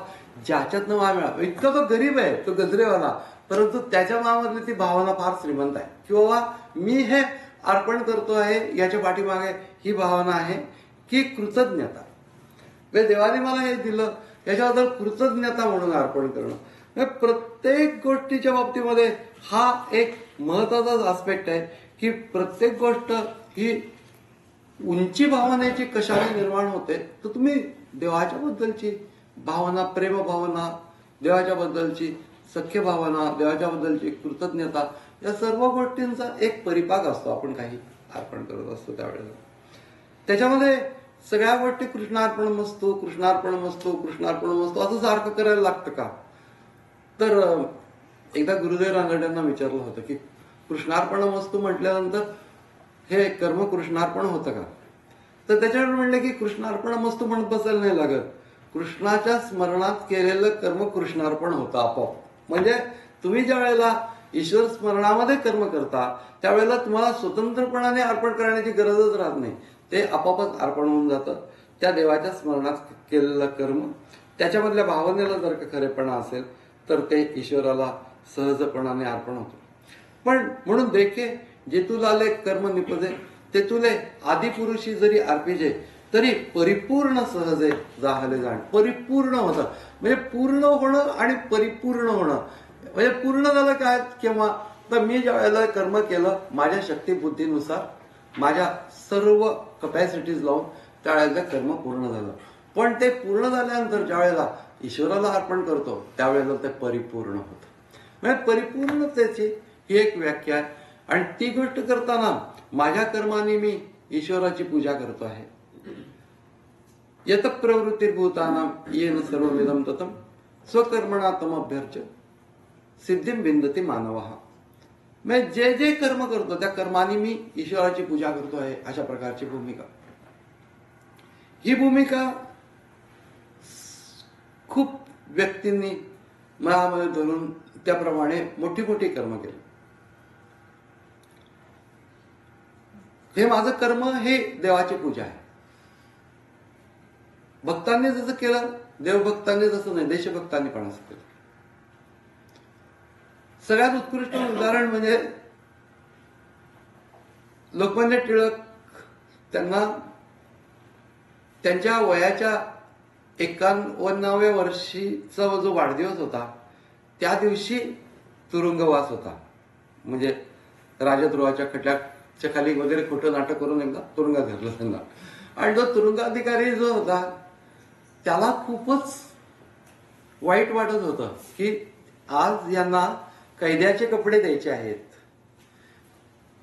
ज्याच्यातनं मला मिळालं. इतका तो गरीब आहे तो गजरेवाला, परंतु त्याच्या मनामधली ती भावना फार श्रीमंत आहे की बाबा मी हे अर्पण करतो आहे, याच्या पाठीमागे ही भावना आहे की कृतज्ञता. देवाने मला हे दिलं याच्याबद्दल कृतज्ञता म्हणून अर्पण करणं. प्रत्येक गोष्टीच्या बाबतीमध्ये हा एक महत्वाचाच आस्पेक्ट आहे की प्रत्येक गोष्ट ही उंची भावनेची कशाने निर्माण होते, तर तुम्ही देवाच्या बद्दलची भावना, प्रेम भावना, देवाच्या बद्दलची सख्य भावना, देवाच्या बद्दलची कृतज्ञता, या सर्व गोष्टींचा एक परिपाक असतो. आपण काही अर्पण करत असतो त्यावेळेला त्याच्यामध्ये सगळ्या गोष्टी कृष्णार्पणमस्तु, कृष्णार्पणमस्तु, कृष्णार्पणमस्तु असं सारखं करायला लागतं का. तर एकदा गुरुदेव रांगड्यांना विचारलं होतं की कृष्णार्पणमस्तु म्हटल्यानंतर हे कर्म कृष्णार्पण होतं का. तर त्याच्यावर म्हणले की कृष्णार्पणमस्तु म्हणत बसायला नाही लागत, कृष्णाच्या स्मरणात केलेलं कर्म कृष्णार्पण होतं आपोआप. म्हणजे तुम्ही ज्या वेळेला ईश्वर स्मरणामध्ये कर्म करता त्यावेळेला तुम्हाला स्वतंत्रपणाने अर्पण करण्याची गरजच राहत नाही, ते आपोआपच अर्पण होऊन जातं. त्या देवाच्या स्मरणात केलेलं कर्म, त्याच्यामधल्या भावनेला जर का खरेपणा असेल तर ते ईश्वराला सहजपणाने अर्पण होतं. पण म्हणून देखे जे तुलाले कर्म निपजे ते तुले आदिपुरुषी जरी अर्पिजे तरी परिपूर्ण सहजे जाहले जाण. परिपूर्ण होतं म्हणजे पूर्ण होणं आणि परिपूर्ण होणं. म्हणजे पूर्ण झालं काय किंवा तर मी ज्या वेळेला कर्म केलं माझ्या शक्तिबुद्धीनुसार, माझ्या सर्व कपॅसिटीज लावून त्यावेळेला कर्म पूर्ण झालं. पण ते पूर्ण झाल्यानंतर ज्या वेळेला ईश्वराला अर्पण करतो त्यावेळेला ते परिपूर्ण होतं. म्हणजे परिपूर्णतेची ही एक व्याख्या आहे आणि ती गोष्ट करताना माझ्या कर्माने मी ईश्वराची पूजा करतो आहे. यत प्रवृत्तीभूतानां येन सर्वमिदं ततं स्वकर्मणा तमभ्यर्च्य सिद्धिं विंदती मानवः. मैं जे जे कर्म करतो त्या कर्माने मी ईश्वराची पूजा करतो आहे, अशा प्रकारची भूमिका. ही भूमिका खूप व्यक्तींनी मनामध्ये धरून त्याप्रमाणे मोठी मोठी कर्म केली. हे माझं कर्म हे देवाची पूजा आहे. भक्तांनी जसं केलं, देवभक्तांनी जसं नाही, देशभक्तांनी पण असं केलं. सगळ्यात उत्कृष्ट उदाहरण म्हणजे लोकमान्य टिळक. त्यांना त्यांच्या वयाच्या 51व्या वर्षीचा जो वाढदिवस होता त्या दिवशी तुरुंगवास होता. म्हणजे राजद्रोहाच्या खटल्याच्या खाली वगैरे खोटं नाटक करून एकदा तुरुंगात घातलं त्यांना. आणि जो तुरुंगाधिकारी जो होता त्याला खूपच वाईट वाटत होतं की आज यांना कैद्याचे कपडे द्यायचे आहेत.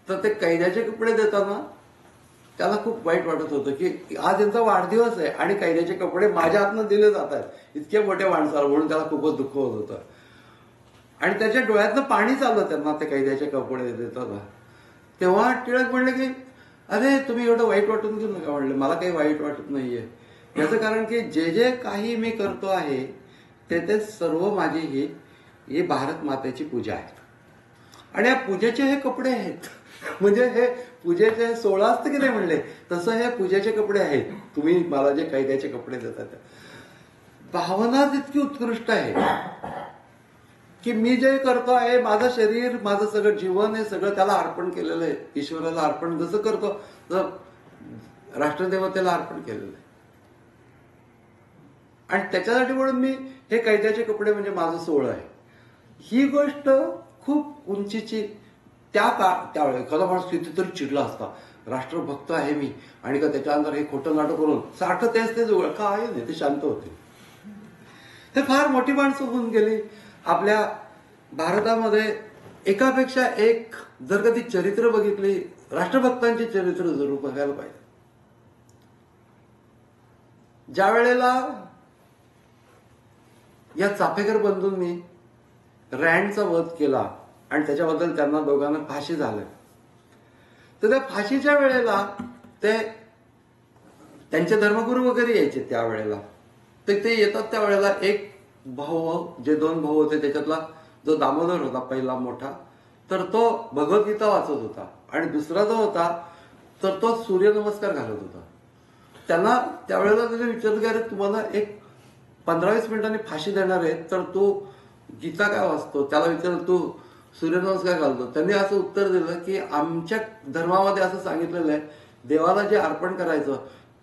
तर ते कैद्याचे कपडे देताना त्याला खूप वाईट वाटत होतं की आज यांचा वाढदिवस आहे आणि कैद्याचे कपडे माझ्या हातनं दिले जात आहेत, इतक्या मोठ्या माणसाला. म्हणून त्याला खूपच दुःख होत होतं आणि त्याच्या डोळ्यातनं पाणी चाललं त्यांना ते कैद्याचे कपडे देताना. तेव्हा टिळक म्हणले की अरे तुम्ही एवढं वाईट वाटून घेऊ नका. म्हणले मला काही वाईट वाटत नाहीये, याचं कारण की जे जे काही मी करतो आहे ते सर्व माझी ही भारत मातेची पूजा आहे. आणि या पूजेचे हे कपडे आहेत. म्हणजे हे पूजेचे 16 असते की नाही म्हणले, तसं हे पूजेचे कपडे आहेत. तुम्ही मला जे कैद्याचे कपडे देतात, भावनाच इतकी उत्कृष्ट आहे की मी जे करतो आहे, माझं शरीर, माझं सगळं जीवन हे सगळं त्याला अर्पण केलेलं आहे. ईश्वराला अर्पण जसं करतो तसं राष्ट्रदेवतेला अर्पण केलेलं आहे. आणि त्याच्यासाठी म्हणून मी हे कैद्याचे कपडे म्हणजे माझं सोहळं आहे. ही गोष्ट खूप उंचीची. त्यावेळी एखादा माणूस कितीतरी चिडला असता, राष्ट्रभक्त आहे मी आणि का त्याच्यानंतर हे खोटं नाटक करून सारखं तेच जवळ काय नाही, ते शांत होते. हे फार मोठी माणसं होऊन गेली आपल्या भारतामध्ये. एकापेक्षा एक जर का ती चरित्र बघितली, राष्ट्रभक्तांची चरित्र जरूर बघायला पाहिजे. ज्या वेळेला या चाफेकर बंधूंनी रँडचा वध केला आणि त्याच्याबद्दल त्यांना दोघांना फाशी झाली, तर त्या फाशीच्या वेळेला त्यांचे धर्मगुरू वगैरे यायचे त्यावेळेला. ते येतात त्यावेळेला एक भाऊ, जे 2 भाऊ होते त्याच्यातला जो दामोदर होता पहिला मोठा, तर तो भगवद्गीता वाचत होता. आणि दुसरा जो होता तर तो सूर्यनमस्कार घालत होता. त्यांना त्यावेळेला त्याने विचारलं की अरे तुम्हाला एक 15-20 मिनिटांनी फाशी देणार आहे, तर तू गीता काय वाचतो? त्याला विचारलं तू सूर्यनमस्कार घालतो. त्यांनी असं उत्तर दिलं की आमच्या धर्मामध्ये असं सांगितलेलं आहे, देवाला जे अर्पण करायचं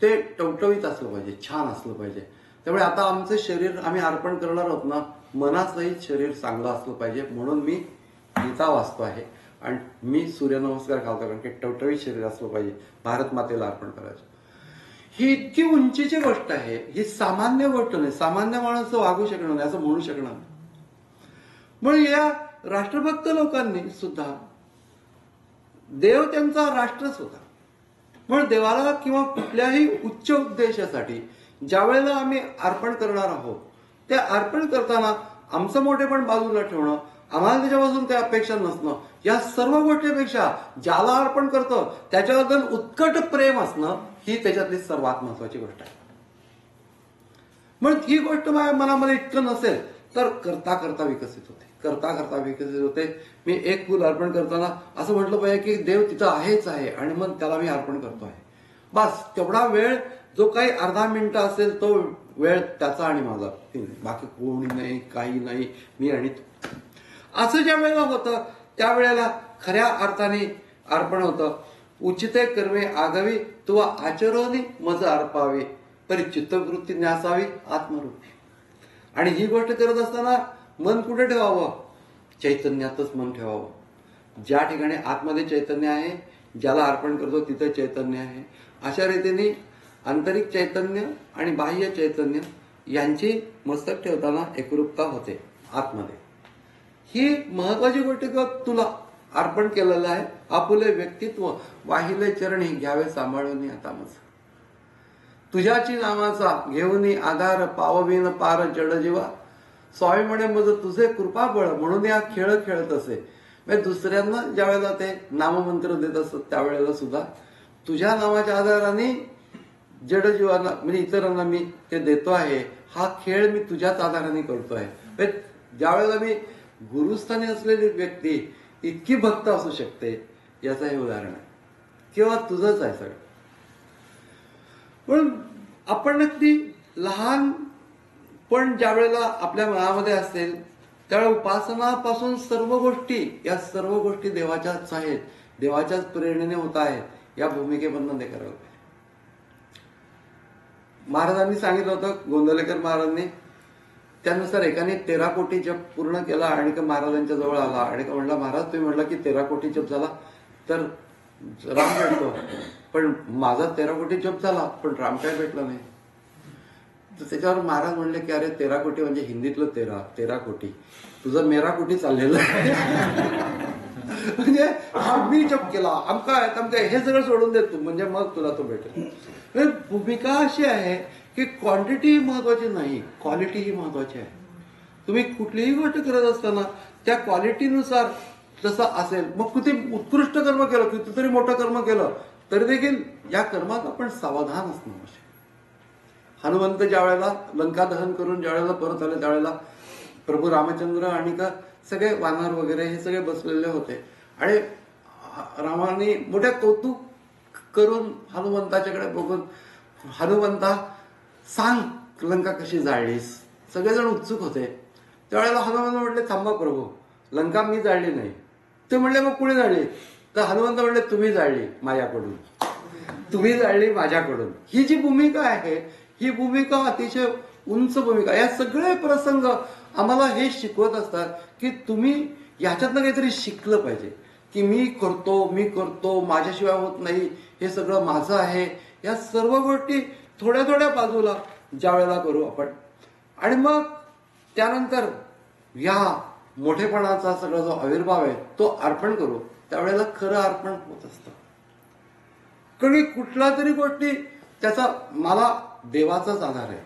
ते टवटवीत असलं पाहिजे, छान असलं पाहिजे. त्यामुळे आता आमचं शरीर आम्ही अर्पण करणार आहोत ना, मनाचंही शरीर चांगलं असलं पाहिजे, म्हणून मी गीता वाचतो आहे आणि मी सूर्यनमस्कार घालतो, कारण की टवटवीत शरीर असलं पाहिजे, भारत मातेला अर्पण करायचं. ही इतकी उंचीची गोष्ट आहे. ही सामान्य गोष्ट नाही. सामान्य माणूस वागू शकणार नाही, असं म्हणू शकणार नाही. म्हणून या राष्ट्रभक्त लोकांनी सुद्धा देव त्यांचा राष्ट्रच होता. म्हणून देवाला किंवा कुठल्याही उच्च उद्देशासाठी ज्या वेळेला आम्ही अर्पण करणार आहोत, ते अर्पण करताना आमचं मोठेपण बाजूला ठेवणं, आम्हाला त्याच्यापासून काही अपेक्षा नसणं, या सर्व गोष्टीपेक्षा ज्याला अर्पण करतो त्याच्याबद्दल उत्कट प्रेम असणं, ही त्याच्यातली सर्वात महत्वाची गोष्ट आहे. म्हणून ही गोष्ट माझ्या मनामध्ये इतकं नसेल तर करता करता विकसित होते. करता करता विकसित होते. मी एक फूल अर्पण करताना असं म्हटलं पाहिजे की देव तिथं आहेच आहे आणि मग त्याला मी अर्पण करतो आहे. बस तेवढा वेळ, जो काही अर्धा मिनिट असेल तो वेळ त्याचा आणि माझा, बाकी कोणी नाही, काही नाही, मी आणि तू. असं ज्या वेळेला होतं त्यावेळेला खऱ्या अर्थाने अर्पण होतं. उचिते कर्मे आगावी तुवा आचरोनी मज अर्पावे, परी चित्तवृत्ती न्यासावी आत्मवृत्ती. आणि ही गोष्ट करत असताना मन कुठे ठेवावं? चैतन्यातच मन ठेवावं. ज्या ठिकाणी आतमध्ये चैतन्य आहे, ज्याला अर्पण करतो तिथे चैतन्य आहे. अशा रीतीने आंतरिक चैतन्य आणि बाह्य चैतन्य यांची मस्तक ठेवताना एकरूपता होते आतमध्ये. ही महत्वाची गोष्ट किंवा तुला अर्पण केलेलं आहे. आपुले व्यक्तित्व वाहिले चरणी घ्यावे सांभाळून आता मज. तुझ्याची नामाचा घेऊन आधार पाववीन पार जड जीवा. स्वामी म्हणे मज तुझे कृपा बळ म्हणून या खेळ खेळत असे. म्हणजे दुसऱ्यांना ज्या वेळेला ते नाममंत्र देत असत त्यावेळेला सुद्धा तुझ्या नामाच्या आधाराने जड जीवांना म्हणजे इतरांना मी ते देतो आहे. हा खेळ मी तुझ्याच आधाराने करतो आहे. ज्या वेळेला मी गुरुस्थानी असलेली व्यक्ती इतकी भक्त असू शकते याचं हे उदाहरण आहे. किंवा तुझंच आहे सगळं. पण आपण अगदी लहान पण ज्या वेळेला आपल्या मनामध्ये असेल त्यावेळेला उपासनापासून सर्व गोष्टी, या सर्व गोष्टी देवाच्याच आहेत, देवाच्याच प्रेरणेने होत आहेत. या भूमिकेमधून ते करावं. महाराजांनी सांगितलं होतं, गोंदवलेकर महाराजांनी, त्यानुसार एकाने 13 कोटी जप पूर्ण केला आणि का महाराजांच्या जवळ आला आणि का म्हणला महाराज तुम्ही म्हटलं की 13 कोटी जप झाला तर राम भेटतो, पण माझा 13 कोटी जप झाला पण राम काय भेटला नाही. तर त्याच्यावर महाराज म्हणले की अरे 13 कोटी म्हणजे हिंदीतलं 13 कोटी, तुझं मेरा कोटी चाललेलं आहे. म्हणजे मी जप केला आमका हे सगळं सोडून देतो म्हणजे मग तुला तो भेटेल. भूमिका अशी आहे की क्वांटिटी महत्वाची नाही, क्वालिटी ही महत्वाची आहे. तुम्ही कुठलीही गोष्ट करत असताना त्या क्वालिटीनुसार जसं असेल, मग किती उत्कृष्ट कर्म केलं, कितीतरी मोठं कर्म केलं तरी देखील या कर्मात आपण सावधान असणं आवश्यक. हनुमंत ज्या वेळेला लंका दहन करून ज्या वेळेला परत आले त्यावेळेला प्रभू रामचंद्र आणि का सगळे वानर वगैरे हे सगळे बसलेले होते आणि रामाने मोठ्या कौतुक करून हनुमंताच्याकडे बघून, हनुमंता सांग लंका कशी जाळलीस. सगळेजण उत्सुक होते. त्यावेळेला हनुमंत म्हटले थांबा प्रभू, लंका मी जाळली नाही. ते म्हणले मग कुणी जाळली? तर हनुमंत म्हणले तुम्ही जाळली माझ्याकडून, तुम्ही जाळली माझ्याकडून. ही जी भूमिका आहे ही भूमिका अतिशय उंच भूमिका. या सगळे प्रसंग आम्हाला हे शिकवत असतात की तुम्ही याच्यातनं काहीतरी शिकलं पाहिजे की मी करतो, माझ्याशिवाय होत नाही, हे सगळं माझं आहे. या सर्व गोष्टी थोड्या थोड्या बाजूला ज्या वेळेला करू आपण आणि मग त्यानंतर या मोठेपणाचा सगळा जो आविर्भाव आहे तो अर्पण करू, त्यावेळेला खरं अर्पण होत असतं. कारण कुठल्या तरी गोष्टी त्याचा मला देवाचाच आधार आहे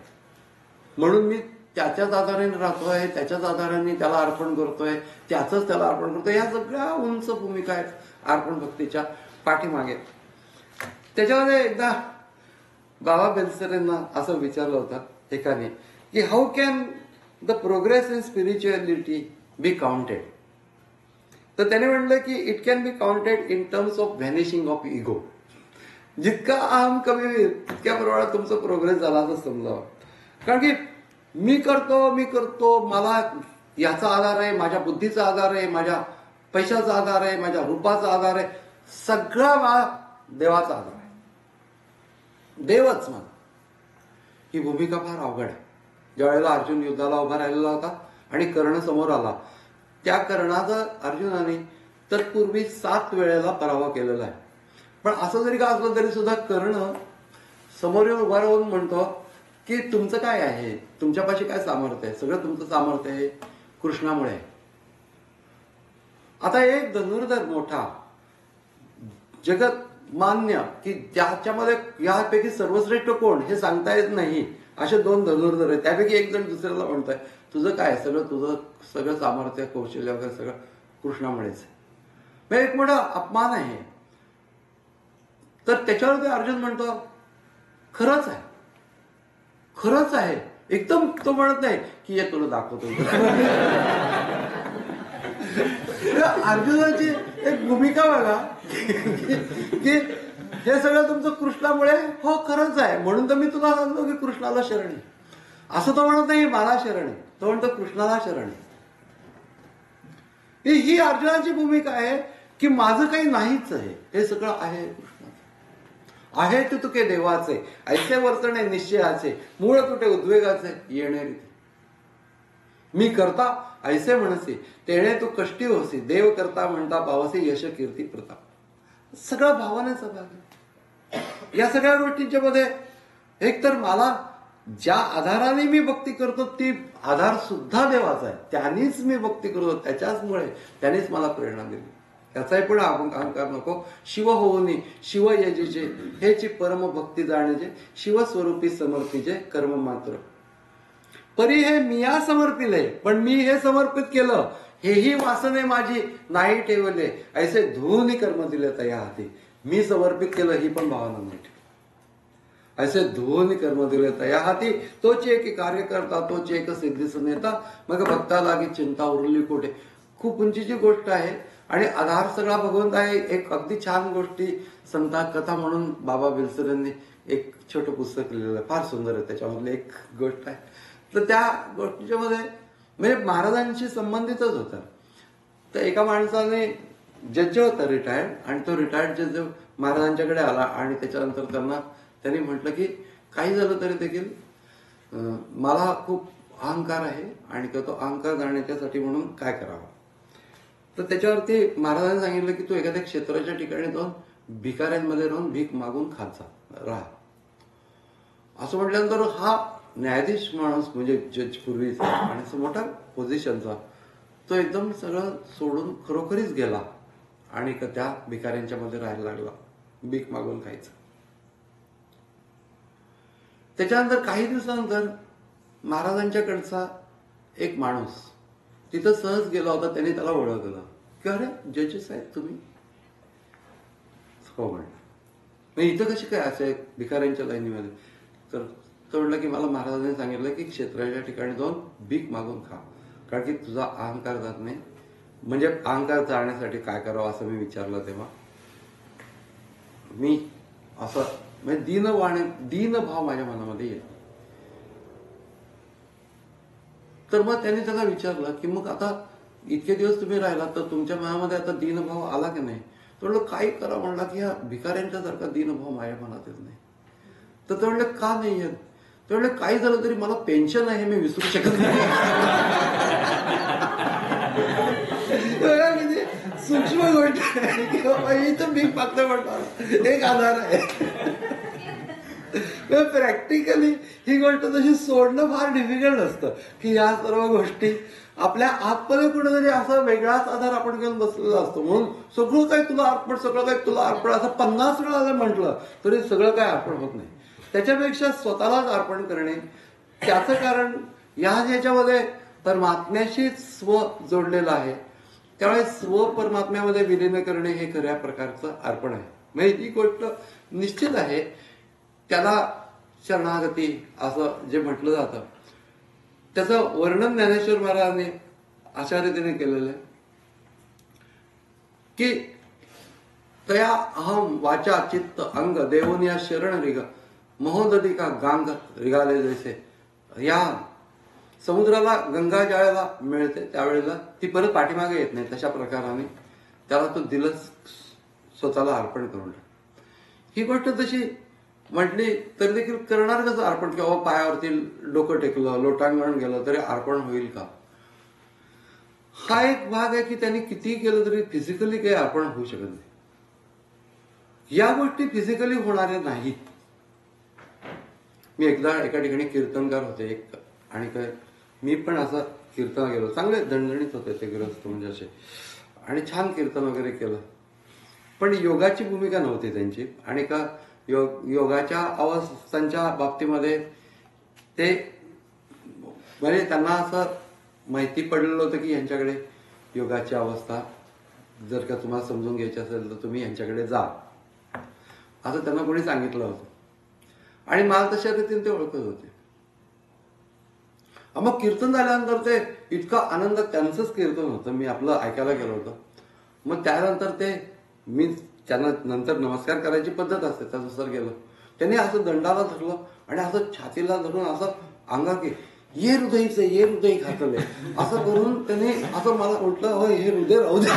म्हणून मी त्याच्याच आधाराने राहतोय, त्याच्याच आधाराने त्याला अर्पण करतोय, त्याच त्याला अर्पण करतोय. या सगळ्या उंच भूमिका आहेत अर्पण भक्तीच्या पाठीमागे. त्याच्यामध्ये एकदा बाबा बेलसरेंना असं विचारलं होतं एकाने की how can the progress in spirituality be counted. तर त्याने म्हटलं की it can be counted in terms of vanishing of ego. जितका अहम कमी होईल तितक्या प्रमाणात तुमचा प्रोग्रेस झाला असं समजावं. कारण की मी करतो, मला याचा आधार आहे, माझ्या बुद्धीचा आधार आहे, माझ्या पैशाचा आधार आहे, माझ्या रूपाचा आधार आहे, सगळा मला देवाचा आधार आहे, देवच मला. ही भूमिका फार अवघड आहे. ज्या वेळेला अर्जुन युद्धाला उभा राहिलेला होता आणि कर्ण समोर आला, त्या कर्णाचा अर्जुनाने तत्पूर्वी 7 वेळेला पराभव केलेला आहे. पण असं जरी का असलं तरी सुद्धा कर्ण समोर येऊन उभा राहून म्हणतो की तुमचं काय आहे, तुमच्यापाशी काय सामर्थ्य आहे, सगळं तुमचं सामर्थ्य आहे कृष्णामुळे. आता एक धनुर्धर मोठा जगत मान्य की ज्याच्यामध्ये यापैकी सर्वश्रेष्ठ कोण हे सांगता येत नाही असे 2 धनुर्धर आहेत. त्यापैकी एक जण दुसऱ्याला म्हणतोय तुझं काय, तुझं सगळं सामर्थ्य कौशल्य वगैरे सगळं कृष्णामुळेच. एक मोठा अपमान आहे. तर त्याच्यावर ते अर्जुन म्हणतो खरंच आहे. एकदम तो म्हणत नाही की ये तुला दाखवतो. अर्जुनाची एक भूमिका बघा की हे सगळं तुमचं कृष्णामुळे, हो खरंच आहे म्हणून तर मी तुला सांगतो की कृष्णाला शरण आहे. असं तो म्हणत नाही मला शरण आहे, तो म्हणतो कृष्णाला शरण आहे. ही अर्जुनाची भूमिका आहे की माझं काही नाहीच आहे, हे सगळं आहे कृष्णाचं. आहे तू तुके देवाचे, ऐसे वर्तणे निश्चयाचे, मूळ तुटे उद्वेगाचे येणे रीती. मी करता ऐसे म्हणसे, तेणे तू कष्टी होसी, देव करता म्हणता पावसी, यश कीर्ती प्रताप. सगळं भावनेचा भाग आहे. या सगळ्या गोष्टींच्या मध्ये एकतर मला ज्या आधाराने मी भक्ती करतो ती आधार सुद्धा देवाचा आहे, त्यानेच मी भक्ती करतो, त्याच्याचमुळे त्यानेच मला प्रेरणा दिली. याचाही पण अहंकार नको. शिव होऊनी शिव यजेचे, हेची परम भक्ती जाण्याचे, शिवस्वरूपी समर्पिचे कर्म मात्र. परी हे मिया समर्पिले, पण मी हे समर्पित केलं, हेही वासने माझी नाही ठेवले, ऐसे धुनी कर्म दिले तया हाती. मी समर्पित केलं ही पण भावना नाही ठेवली. ऐसे धुनी कर्म दिले तया हाती, तोच एक कार्य करता, तोच एक सिद्धीस नेता, मग भक्ता लागी चिंता उरली कोठे. खूप उंचीची गोष्ट आहे आणि आधार सगळा भगवंत आहे. एक अगदी छान गोष्टी संता कथा म्हणून बाबा बेलसरेंनी एक छोटं पुस्तक लिहिलेलं आहे, फार सुंदर आहे. त्याच्यामधली एक गोष्ट आहे. तर त्या गोष्टीच्या मध्ये म्हणजे महाराजांशी संबंधितच होता. तर एका माणसाने जज होता रिटायर्ड, आणि तो रिटायर्ड जज महाराजांच्याकडे आला आणि त्याच्यानंतर त्यांनी म्हटलं की काही झालं तरी देखील मला खूप अहंकार आहे आणि तो अहंकार जाण्याच्यासाठी म्हणून काय करावं. तर त्याच्यावरती महाराजांनी सांगितलं की तू एखाद्या क्षेत्राच्या ठिकाणी जाऊन भिकाऱ्यांमध्ये राहून भीक मागून खात राहा. असं म्हटल्यानंतर हा न्यायाधीश माणूस म्हणजे जज पूर्वीचा आणि असं मोठा पोझिशनचा, तो एकदम सगळं सोडून खरोखरीच गेला आणि त्या भिकाऱ्यांच्या मध्ये राहायला लागला, भीक मागून खायचं. त्याच्यानंतर काही दिवसानंतर महाराजांच्याकडचा एक माणूस तिथं सहज गेला होता. त्याने त्याला ओळखलं की अरे जजेस आहेत तुम्ही. हो म्हणलं, इथं कशी काय असे भिकाऱ्यांच्या लाईनीमध्ये. तर तर म्हटलं की मला महाराजांनी सांगितलं की क्षेत्राच्या ठिकाणी जाऊन भीक मागून खा, कारण की तुझा अहंकार जात नाही. म्हणजे अहंकार जाण्यासाठी काय करावं असं मी विचारलं. तेव्हा मी असं म्हणजे दीन भाव माझ्या मनामध्ये येतो. तर मग त्यांनी त्याला विचारलं की मग आता इतके दिवस तुम्ही राहिलात तर तुमच्या मनामध्ये आता दीनभाव आला की नाही? तो म्हणलं काही करा, म्हणला की ह्या भिकाऱ्यांच्या सारखा दीनभाव माझ्या मनात येत नाही. तर तो म्हणलं का नाही येत? तो म्हणलं काही झालं तरी मला पेन्शन आहे, मी विसरू शकत नाही. किती सूक्ष्म गोष्ट आहे की बाबा इथं भीक मागतोय म्हटलं एक आधार आहे. प्रॅक्टिकली ही गोष्ट तशी सोडणं फार डिफिकल्ट असतं की या सर्व गोष्टी आपल्या आतमध्ये कुठेतरी असा वेगळाच आधार आपण घेऊन बसलेला असतो. म्हणून सगळं काही तुला अर्पण, सगळं काही तुला अर्पण असं 50 वेळा जर म्हटलं तरी सगळं काय अर्पण होत नाही. त्याच्यापेक्षा स्वतःलाच अर्पण करणे. त्याचं कारण ह्याच्यामध्ये परमात्म्याशी स्व जोडलेलं आहे, त्यामुळे स्व परमात्म्यामध्ये विलीन करणे हे खऱ्या प्रकारचं अर्पण आहे. म्हणजे ही गोष्ट निश्चित आहे. त्याला शरणागती असं जे म्हटलं जातं त्याचं वर्णन ज्ञानेश्वर महाराजांनी अशा रीतीने केलेलं आहे की तया अहम वाचा चित्त अंग देवनिया शरण रिग महोदधी का गांग रिगाले जैसे. या समुद्राला गंगा ज्या वेळेला मिळते त्यावेळेला ती परत पाठीमागे येत नाही, तशा प्रकाराने त्याला तो दिलंच स्वतःला अर्पण करून. ही गोष्ट तशी म्हटली तरी देखील करणार कसं अर्पण? किंवा पायावरती डोकं टेकलं, लोटांगण गेलं तरी अर्पण होईल का? हा एक भाग आहे की त्यांनी कितीही केलं तरी फिजिकली काही अर्पण होऊ शकत नाही. या गोष्टी फिजिकली होणाऱ्या नाहीत. मी एकदा एका ठिकाणी कीर्तनकार होते आणि काय मी पण असं कीर्तन गेलो, चांगले दणदणीत होते ते ग्रस्त म्हणजे असे, आणि छान कीर्तन वगैरे केलं. पण योगाची भूमिका नव्हती त्यांची. आणि का योगाच्या अवस्थांच्या बाबतीमध्ये ते म्हणजे त्यांना असं माहिती पडलेलं होतं की यांच्याकडे योगाची अवस्था जर का तुम्हाला समजून घ्यायची असेल तर तुम्ही यांच्याकडे जा, असं त्यांना कोणी सांगितलं होतं. आणि मला तशा रीतीने ते ओळखत होते. मग कीर्तन झाल्यानंतर ते इतका आनंद, त्यांचंच कीर्तन होतं, मी आपलं ऐकायला गेलो होतो. मग त्यानंतर ते मी त्यांना नंतर नमस्कार करायची पद्धत असते त्यानुसार गेलो. त्यांनी असं दंडाला धरलं आणि असं छातीला धरून असं अंगा की ये हृदयचं ये हृदय घातलंय असं करून त्यांनी असं मला म्हटलं होय हे हृदय राहू दे.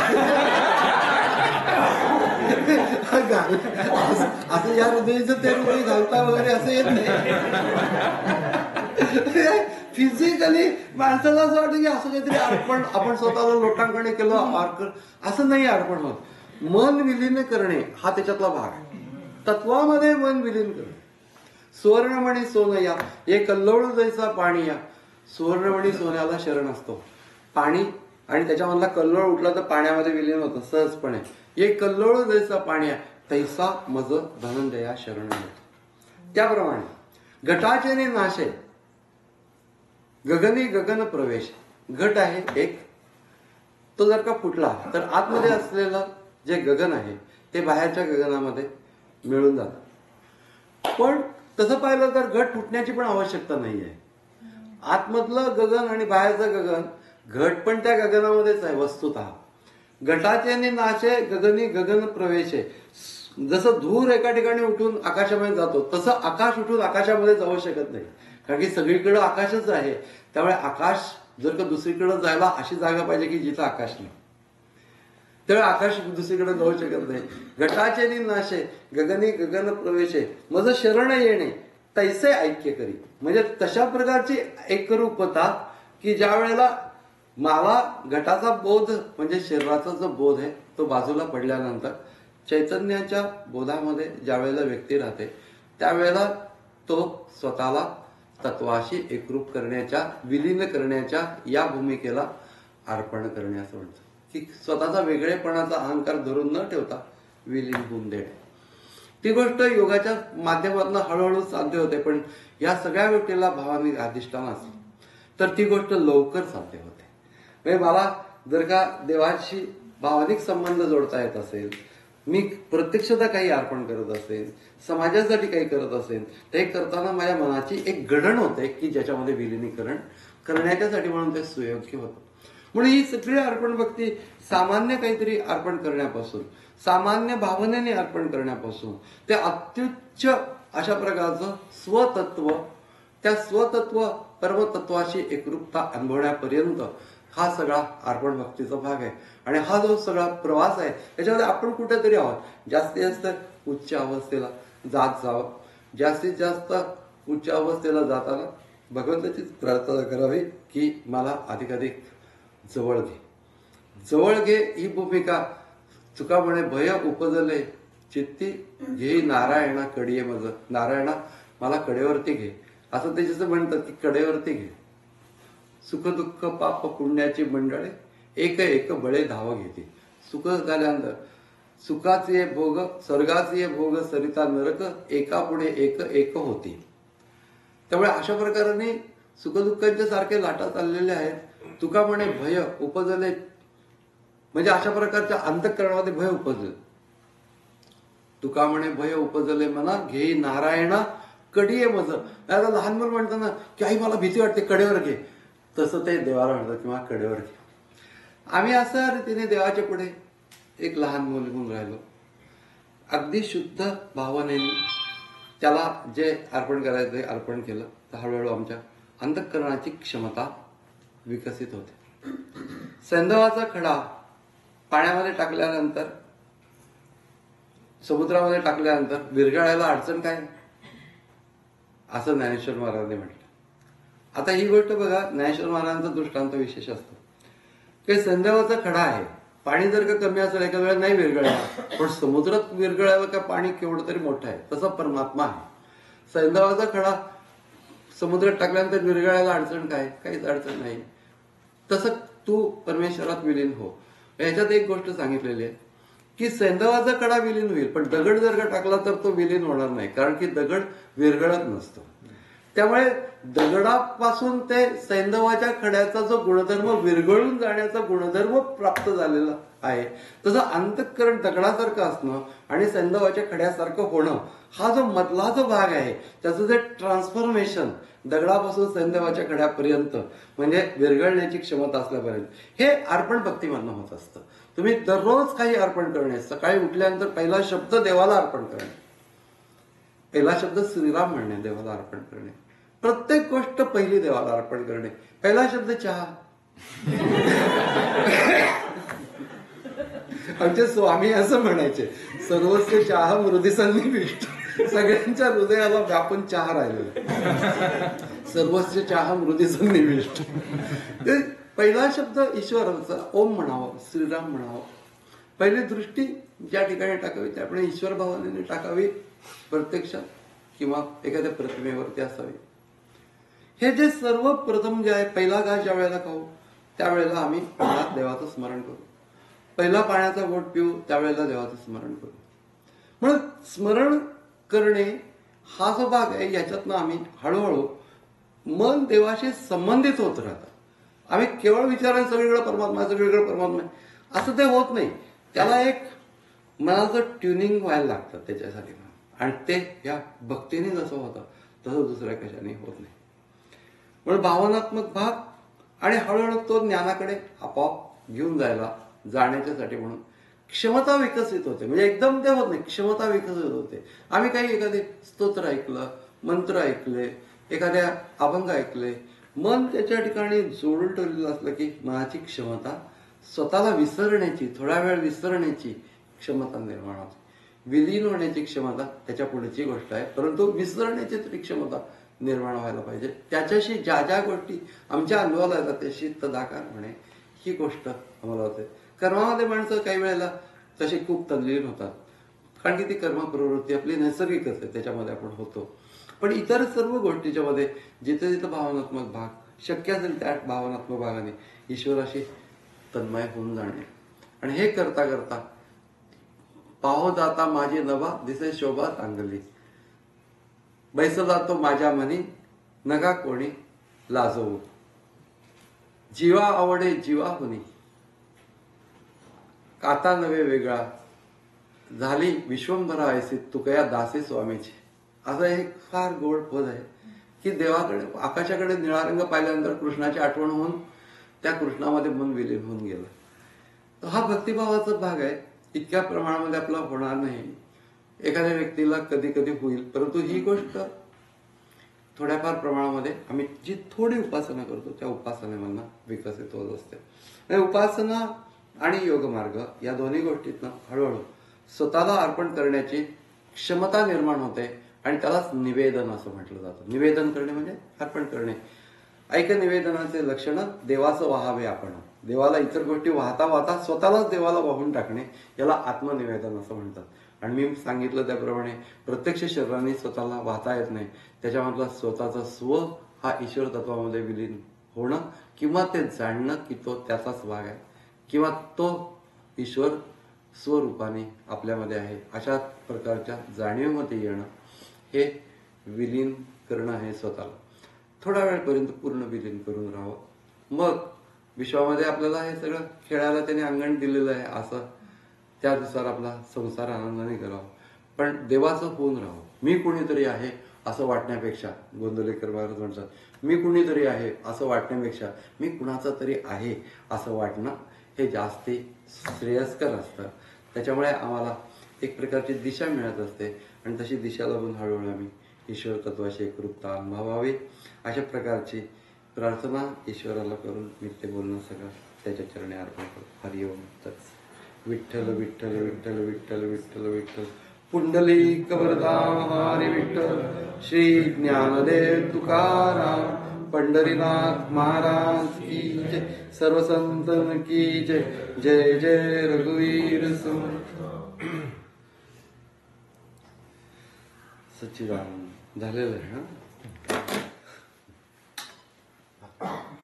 असं या हृदयाचं ते हृदय घालता वगैरे असं येत नाही. फिजिकली माणसाला असं वाटतं की असं काहीतरी अर्पण आपण स्वतःला लोटांकडे केलं असं नाही अर्पण होत. मन विलीन करणे हा त्याच्यातला भाग आहे. तत्वामध्ये मन विलीन करणे. सुवर्णमणी सोनया हे कल्लोळ जैसा पाणी या. सुवर्णमणी सोन्याला शरण असतो. पाणी आणि त्याच्यामधला कल्लोळ उठला तर पाण्यामध्ये विलीन होतं सहजपणे. हे कल्लोळ जैसा पाणी तैसा मज धनंजया शरण होतो. त्याप्रमाणे घटाचे नाशे गगनी गगन प्रवेश. घट आहे एक, तो जर का फुटला तर आतमध्ये असलेलं जे गगन आहे ते बाहेरच्या गगनामध्ये मिळून जातं. पण तसं पाहिलं तर घट फुटण्याची पण आवश्यकता नाही आहे. आतमधलं गगन आणि बाहेरचं गगन, घट पण त्या गगनामध्येच आहे वस्तुतः. घटाचे नाशे गगनी गगन प्रवेशे. जसं धूर एका ठिकाणी उठून आकाशामध्ये जातो तसं आकाश उठून आकाशामध्ये जाऊ शकत नाही, कारण की सगळीकडे आकाशच आहे. त्यामुळे आकाश जर का दुसरीकडे जायला अशी जागा पाहिजे की जिथं आकाश नाही, त्यामुळे आकाश दुसरीकडे जाऊ शकत नाही. घटाचे नाशे गगनी गगन प्रवेशे मज शरण येणे तैसे ऐक्य करी. म्हणजे तशा प्रकारची एकरूपता की ज्या वेळेला मला घटाचा बोध म्हणजे शरीराचा जो बोध आहे तो बाजूला पडल्यानंतर चैतन्याच्या बोधामध्ये ज्या वेळेला व्यक्ती राहते त्यावेळेला तो स्वतःला तत्वाशी एकरूप करण्याच्या, विलीन करण्याच्या या भूमिकेला अर्पण करणे असं म्हणतं. की स्वतःचा वेगळेपणाचा अहंकार धरून न ठेवता विलीन होऊन देणे. ती गोष्ट योगाच्या माध्यमातून हळूहळू साध्य होते. पण या सगळ्या गोष्टीला भावानी अधिष्ठान असलं तर ती गोष्ट लवकर साध्य होते. म्हणजे मला जर का देवाशी भावनिक संबंध जोडता येत असेल मी प्रत्यक्षता काही अर्पण करत असेल, समाजासाठी काही करत असेल, ते करताना माझ्या मनाची एक घडण होते की ज्याच्यामध्ये विलिनीकरण करण्याच्यासाठी म्हणून ते सुयोग्य होतं. म्हणून ही सगळी अर्पण भक्ती सामान्य काहीतरी अर्पण करण्यापासून, सामान्य भावनेने अर्पण करण्यापासून ते अत्युच्च अशा प्रकारचं स्वतत्व, त्या स्वतत्व परमतत्वाशी एकरूपता अनुभवण्यापर्यंत हा सगळा अर्पण भक्तीचा भाग आहे. आणि हा जो सगळा प्रवास आहे त्याच्यामध्ये आपण कुठेतरी आहोत. जास्तीत जास्त उच्च अवस्थेला जात जावं, जास्तीत जास्त उच्च अवस्थेला जाताना भगवंताचीच प्रार्थना करावी की मला अधिकाधिक जवळ घे. जवळ घे ही भूमिका तुका म्हणे भय उपजले चित्ती घे नारायणा कडिये मज. नारायणा मला कडेवरती घे, असं त्याच्याचं म्हणतात की कडेवरती घे. सुख दुःख पाप पुण्याची मंडळे एक एक बळे धाव घेते. सुख झाल्यानंतर सुखाचे भोग स्वर्गाचे भोग सरिता नरक एका पुढे एक एक होती. त्यामुळे अशा प्रकाराने सुखदुःखांच्या सारखे लाटा चाललेले आहेत. तुका म्हणे भय उपजले म्हणजे अशा प्रकारच्या अंतःकरणामध्ये भय उपजले. तुका म्हणे भय उपजले म्हणा घे नारायणा कडिये मज. आता लहान मुलं म्हणतात ना की आई मला भीती वाटते कडेवर घे, तसं ते देवाला म्हणतात किंवा कडेवर घे. आम्ही अशा रीतीने देवाच्या पुढे एक लहान मुल घेऊन राहिलो. अगदी शुद्ध भावनेने त्याला जे अर्पण करायचं ते अर्पण केलं तर हळूहळू आमच्या अंतःकरणाची क्षमता विकसित होते. सैंधवाचा खडा पाण्यामध्ये टाकल्यानंतर, समुद्रामध्ये टाकल्यानंतर विरघळायला अडचण काय, असं ज्ञानेश्वर महाराजांनी म्हटलं. आता ही गोष्ट बघा, ज्ञानेश्वर महाराजांचा दृष्टांत विशेष असतो की सैंधवाचा खडा आहे, पाणी जर का कमी असेल एका वेळेला नाही विरघळणार, पण समुद्रात विरघळायला का पाणी केवढं तरी मोठं आहे, तसा परमात्मा आहे. सैंधवाचा खडा समुद्रात टाकल्यानंतर विरघळायला अडचण काय, काहीच अडचण नाही. तसं तू परमेश्वरात विलीन हो. याच्यात एक गोष्ट सांगितलेली आहे की सैंधवाचा कडा विलीन होईल, पण दगड जर का टाकला तर तो विलीन होणार नाही, कारण की दगड विरघळत नसतो. त्यामुळे दगडापासून ते सैंधवाच्या खड्याचा जो गुणधर्म विरघळून जाण्याचा गुणधर्म प्राप्त झालेला आहे, तसं अंतःकरण दगडासारखं असणं आणि सैंधवाच्या खड्यासारखं होणं, हा जो मधला जो भाग आहे त्याचं जे ट्रान्सफॉर्मेशन दगडापासून सैंधवाच्या खड्यापर्यंत म्हणजे विरघळण्याची क्षमता असल्यापर्यंत हे अर्पण भक्तीमधनं होत असतं. तुम्ही दररोज काही अर्पण करणे, सकाळी उठल्यानंतर पहिला शब्द देवाला अर्पण करणे, पहिला शब्द श्रीराम म्हणणे, देवाला अर्पण करणे. प्रत्येक गोष्ट पहिली देवाला अर्पण करणे. पहिला शब्द चहा. आमचे स्वामी असं म्हणायचे, सर्वस्व चहा मृदी सन्निविष्ट. सगळ्यांच्या हृदयाला व्यापून चहा राहिलेला, सर्वस्व चहा मृदी सन्निविष्ट. पहिला शब्द ईश्वराचा ओम म्हणावं, श्रीराम म्हणावं. पहिली दृष्टी ज्या ठिकाणी टाकावी त्याप्रमाणे ईश्वर भावनेने टाकावी, प्रत्यक्षात किंवा एखाद्या प्रतिमेवरती असावी. हे जे सर्वप्रथम जे आहे, पहिला घास ज्या वेळेला खाऊ त्यावेळेला आम्ही मनात देवाचं स्मरण करू, पहिला पाण्याचा घोट पिऊ त्यावेळेला देवाचं स्मरण करू. म्हणून स्मरण करणे हा जो भाग आहे याच्यातनं आम्ही हळूहळू मन देवाशी संबंधित होत राहतं. आम्ही केवळ विचाराने सगळीकडे परमात्मा सगळीकडे परमात्मा असं ते होत नाही. त्याला एक मनाचं ट्युनिंग व्हायला लागतं त्याच्यासाठी, आणि ते या भक्तीने जसं होतं तसं दुसऱ्या कशाने होत नाही. म्हणून भावनात्मक भाग आणि हळूहळू तो ज्ञानाकडे आपोआप घेऊन जाण्याच्यासाठी म्हणून क्षमता विकसित होते. म्हणजे एकदम ते होत नाही, क्षमता विकसित होते. आम्ही काही एखादे स्तोत्र ऐकलं, मंत्र ऐकले, एखाद्या अभंग ऐकले, मन त्याच्या ठिकाणी जोडून ठेवलेलं असलं की मनाची क्षमता स्वतःला विसरण्याची, थोडा वेळ विसरण्याची क्षमता निर्माण होते. विलीन होण्याची क्षमता त्याच्या पुढची गोष्ट आहे, परंतु विसरण्याची तरी क्षमता निर्माण व्हायला पाहिजे. त्याच्याशी ज्या ज्या गोष्टी आमच्या अनुभवाला येतात त्याशी तदाकार होणे ही गोष्ट आम्हाला होते. कर्मामध्ये माणसं काही वेळेला तशी खूप तल्लीन होतात, कारण की ती कर्म प्रवृत्ती आपली नैसर्गिक असते, त्याच्यामध्ये आपण होतो. पण इतर सर्व गोष्टीच्या मध्ये जिथे जिथं भावनात्मक भाग शक्य असेल त्या भावनात्मक भागाने ईश्वराशी तन्मय होऊन जाणे. आणि हे करता करता पाहो जाता माझी नभा दिसे शोभा चांगली, बैसला तो माझ्या मनी नगा कोणी लाजवू, जीवा आवडे जीवा होनी, काता नवे वेगळा झाली विश्वंभरा ऐसी तुकया दासी स्वामीची, असं एक फार गोड पद आहे की देवाकडे आकाशाकडे निळा रंग पाहिल्यानंतर कृष्णाची आठवण होऊन त्या कृष्णामध्ये मन विलीन होऊन गेलं. तर हा भक्तिभावाचा भाग आहे. इतक्या प्रमाणामध्ये आपला होणार नाही. एखाद्या व्यक्तीला कधी कधी होईल, परंतु ही गोष्ट थोड्याफार प्रमाणामध्ये आम्ही जी थोडी उपासना करतो त्या उपासनेमधनं विकसित होत असते. आणि उपासना आणि योगमार्ग या दोन्ही गोष्टीतनं हळूहळू स्वतःला अर्पण करण्याची क्षमता निर्माण होते आणि त्यालाच निवेदन असं म्हटलं जातं. निवेदन करणे म्हणजे अर्पण करणे. ऐक निवेदनाचे लक्षण देवाचं वाहावे आपण. देवाला इतर गोष्टी वाहता वाहता स्वतःलाच देवाला वाहून टाकणे याला आत्मनिवेदन असं म्हणतात. आणि मी सांगितलं त्याप्रमाणे प्रत्यक्ष शरीराने स्वतःला वाहता येत नाही. त्याच्यामधला स्वतःचा स्व हा ईश्वर तत्वामध्ये विलीन होणं किंवा ते जाणणं की तो त्याचाच भाग आहे किंवा तो ईश्वर स्वरूपाने आपल्यामध्ये आहे, अशा प्रकारच्या जाणीवेमध्ये येणं हे विलीन करणं आहे. स्वतःला थोड्या वेळपर्यंत पूर्ण विलीन करून राहावं. मग विश्वामध्ये आपल्याला हे सगळं खेळायला त्याने अंगण दिलेलं आहे, असं त्यानुसार आपला संसार आनंदाने करावा. पण देवाचं होऊन राहावं. मी कुणीतरी आहे असं वाटण्यापेक्षा, गोंदवलेकर महाराज म्हणतात मी कुणीतरी आहे असं वाटण्यापेक्षा मी कुणाचं तरी आहे असं वाटणं हे जास्ती श्रेयस्कर असतं. त्याच्यामुळे आम्हाला एक प्रकारची दिशा मिळत असते आणि तशी दिशा लागून हळूहळू आम्ही ईश्वर तत्वाशी एकरूपता अनुभवावी अशा प्रकारची प्रार्थना ईश्वराला करून मी ते बोलणं सगळं त्याच्या चरणी अर्पण करतो. हरिओम तत्सत. विठ्ठल विठ्ठल विठ्ठल विठ्ठल विठ्ठल विठ्ठल. पुंडलिक वरदान हरी विठ्ठल. श्री ज्ञानदेव तुकाराम पंढरीनाथ महाराज की जय. सर्व संतन की जय. जय जय रघुवीर समर्थ. सच्चिदानंद झालेलं आहे.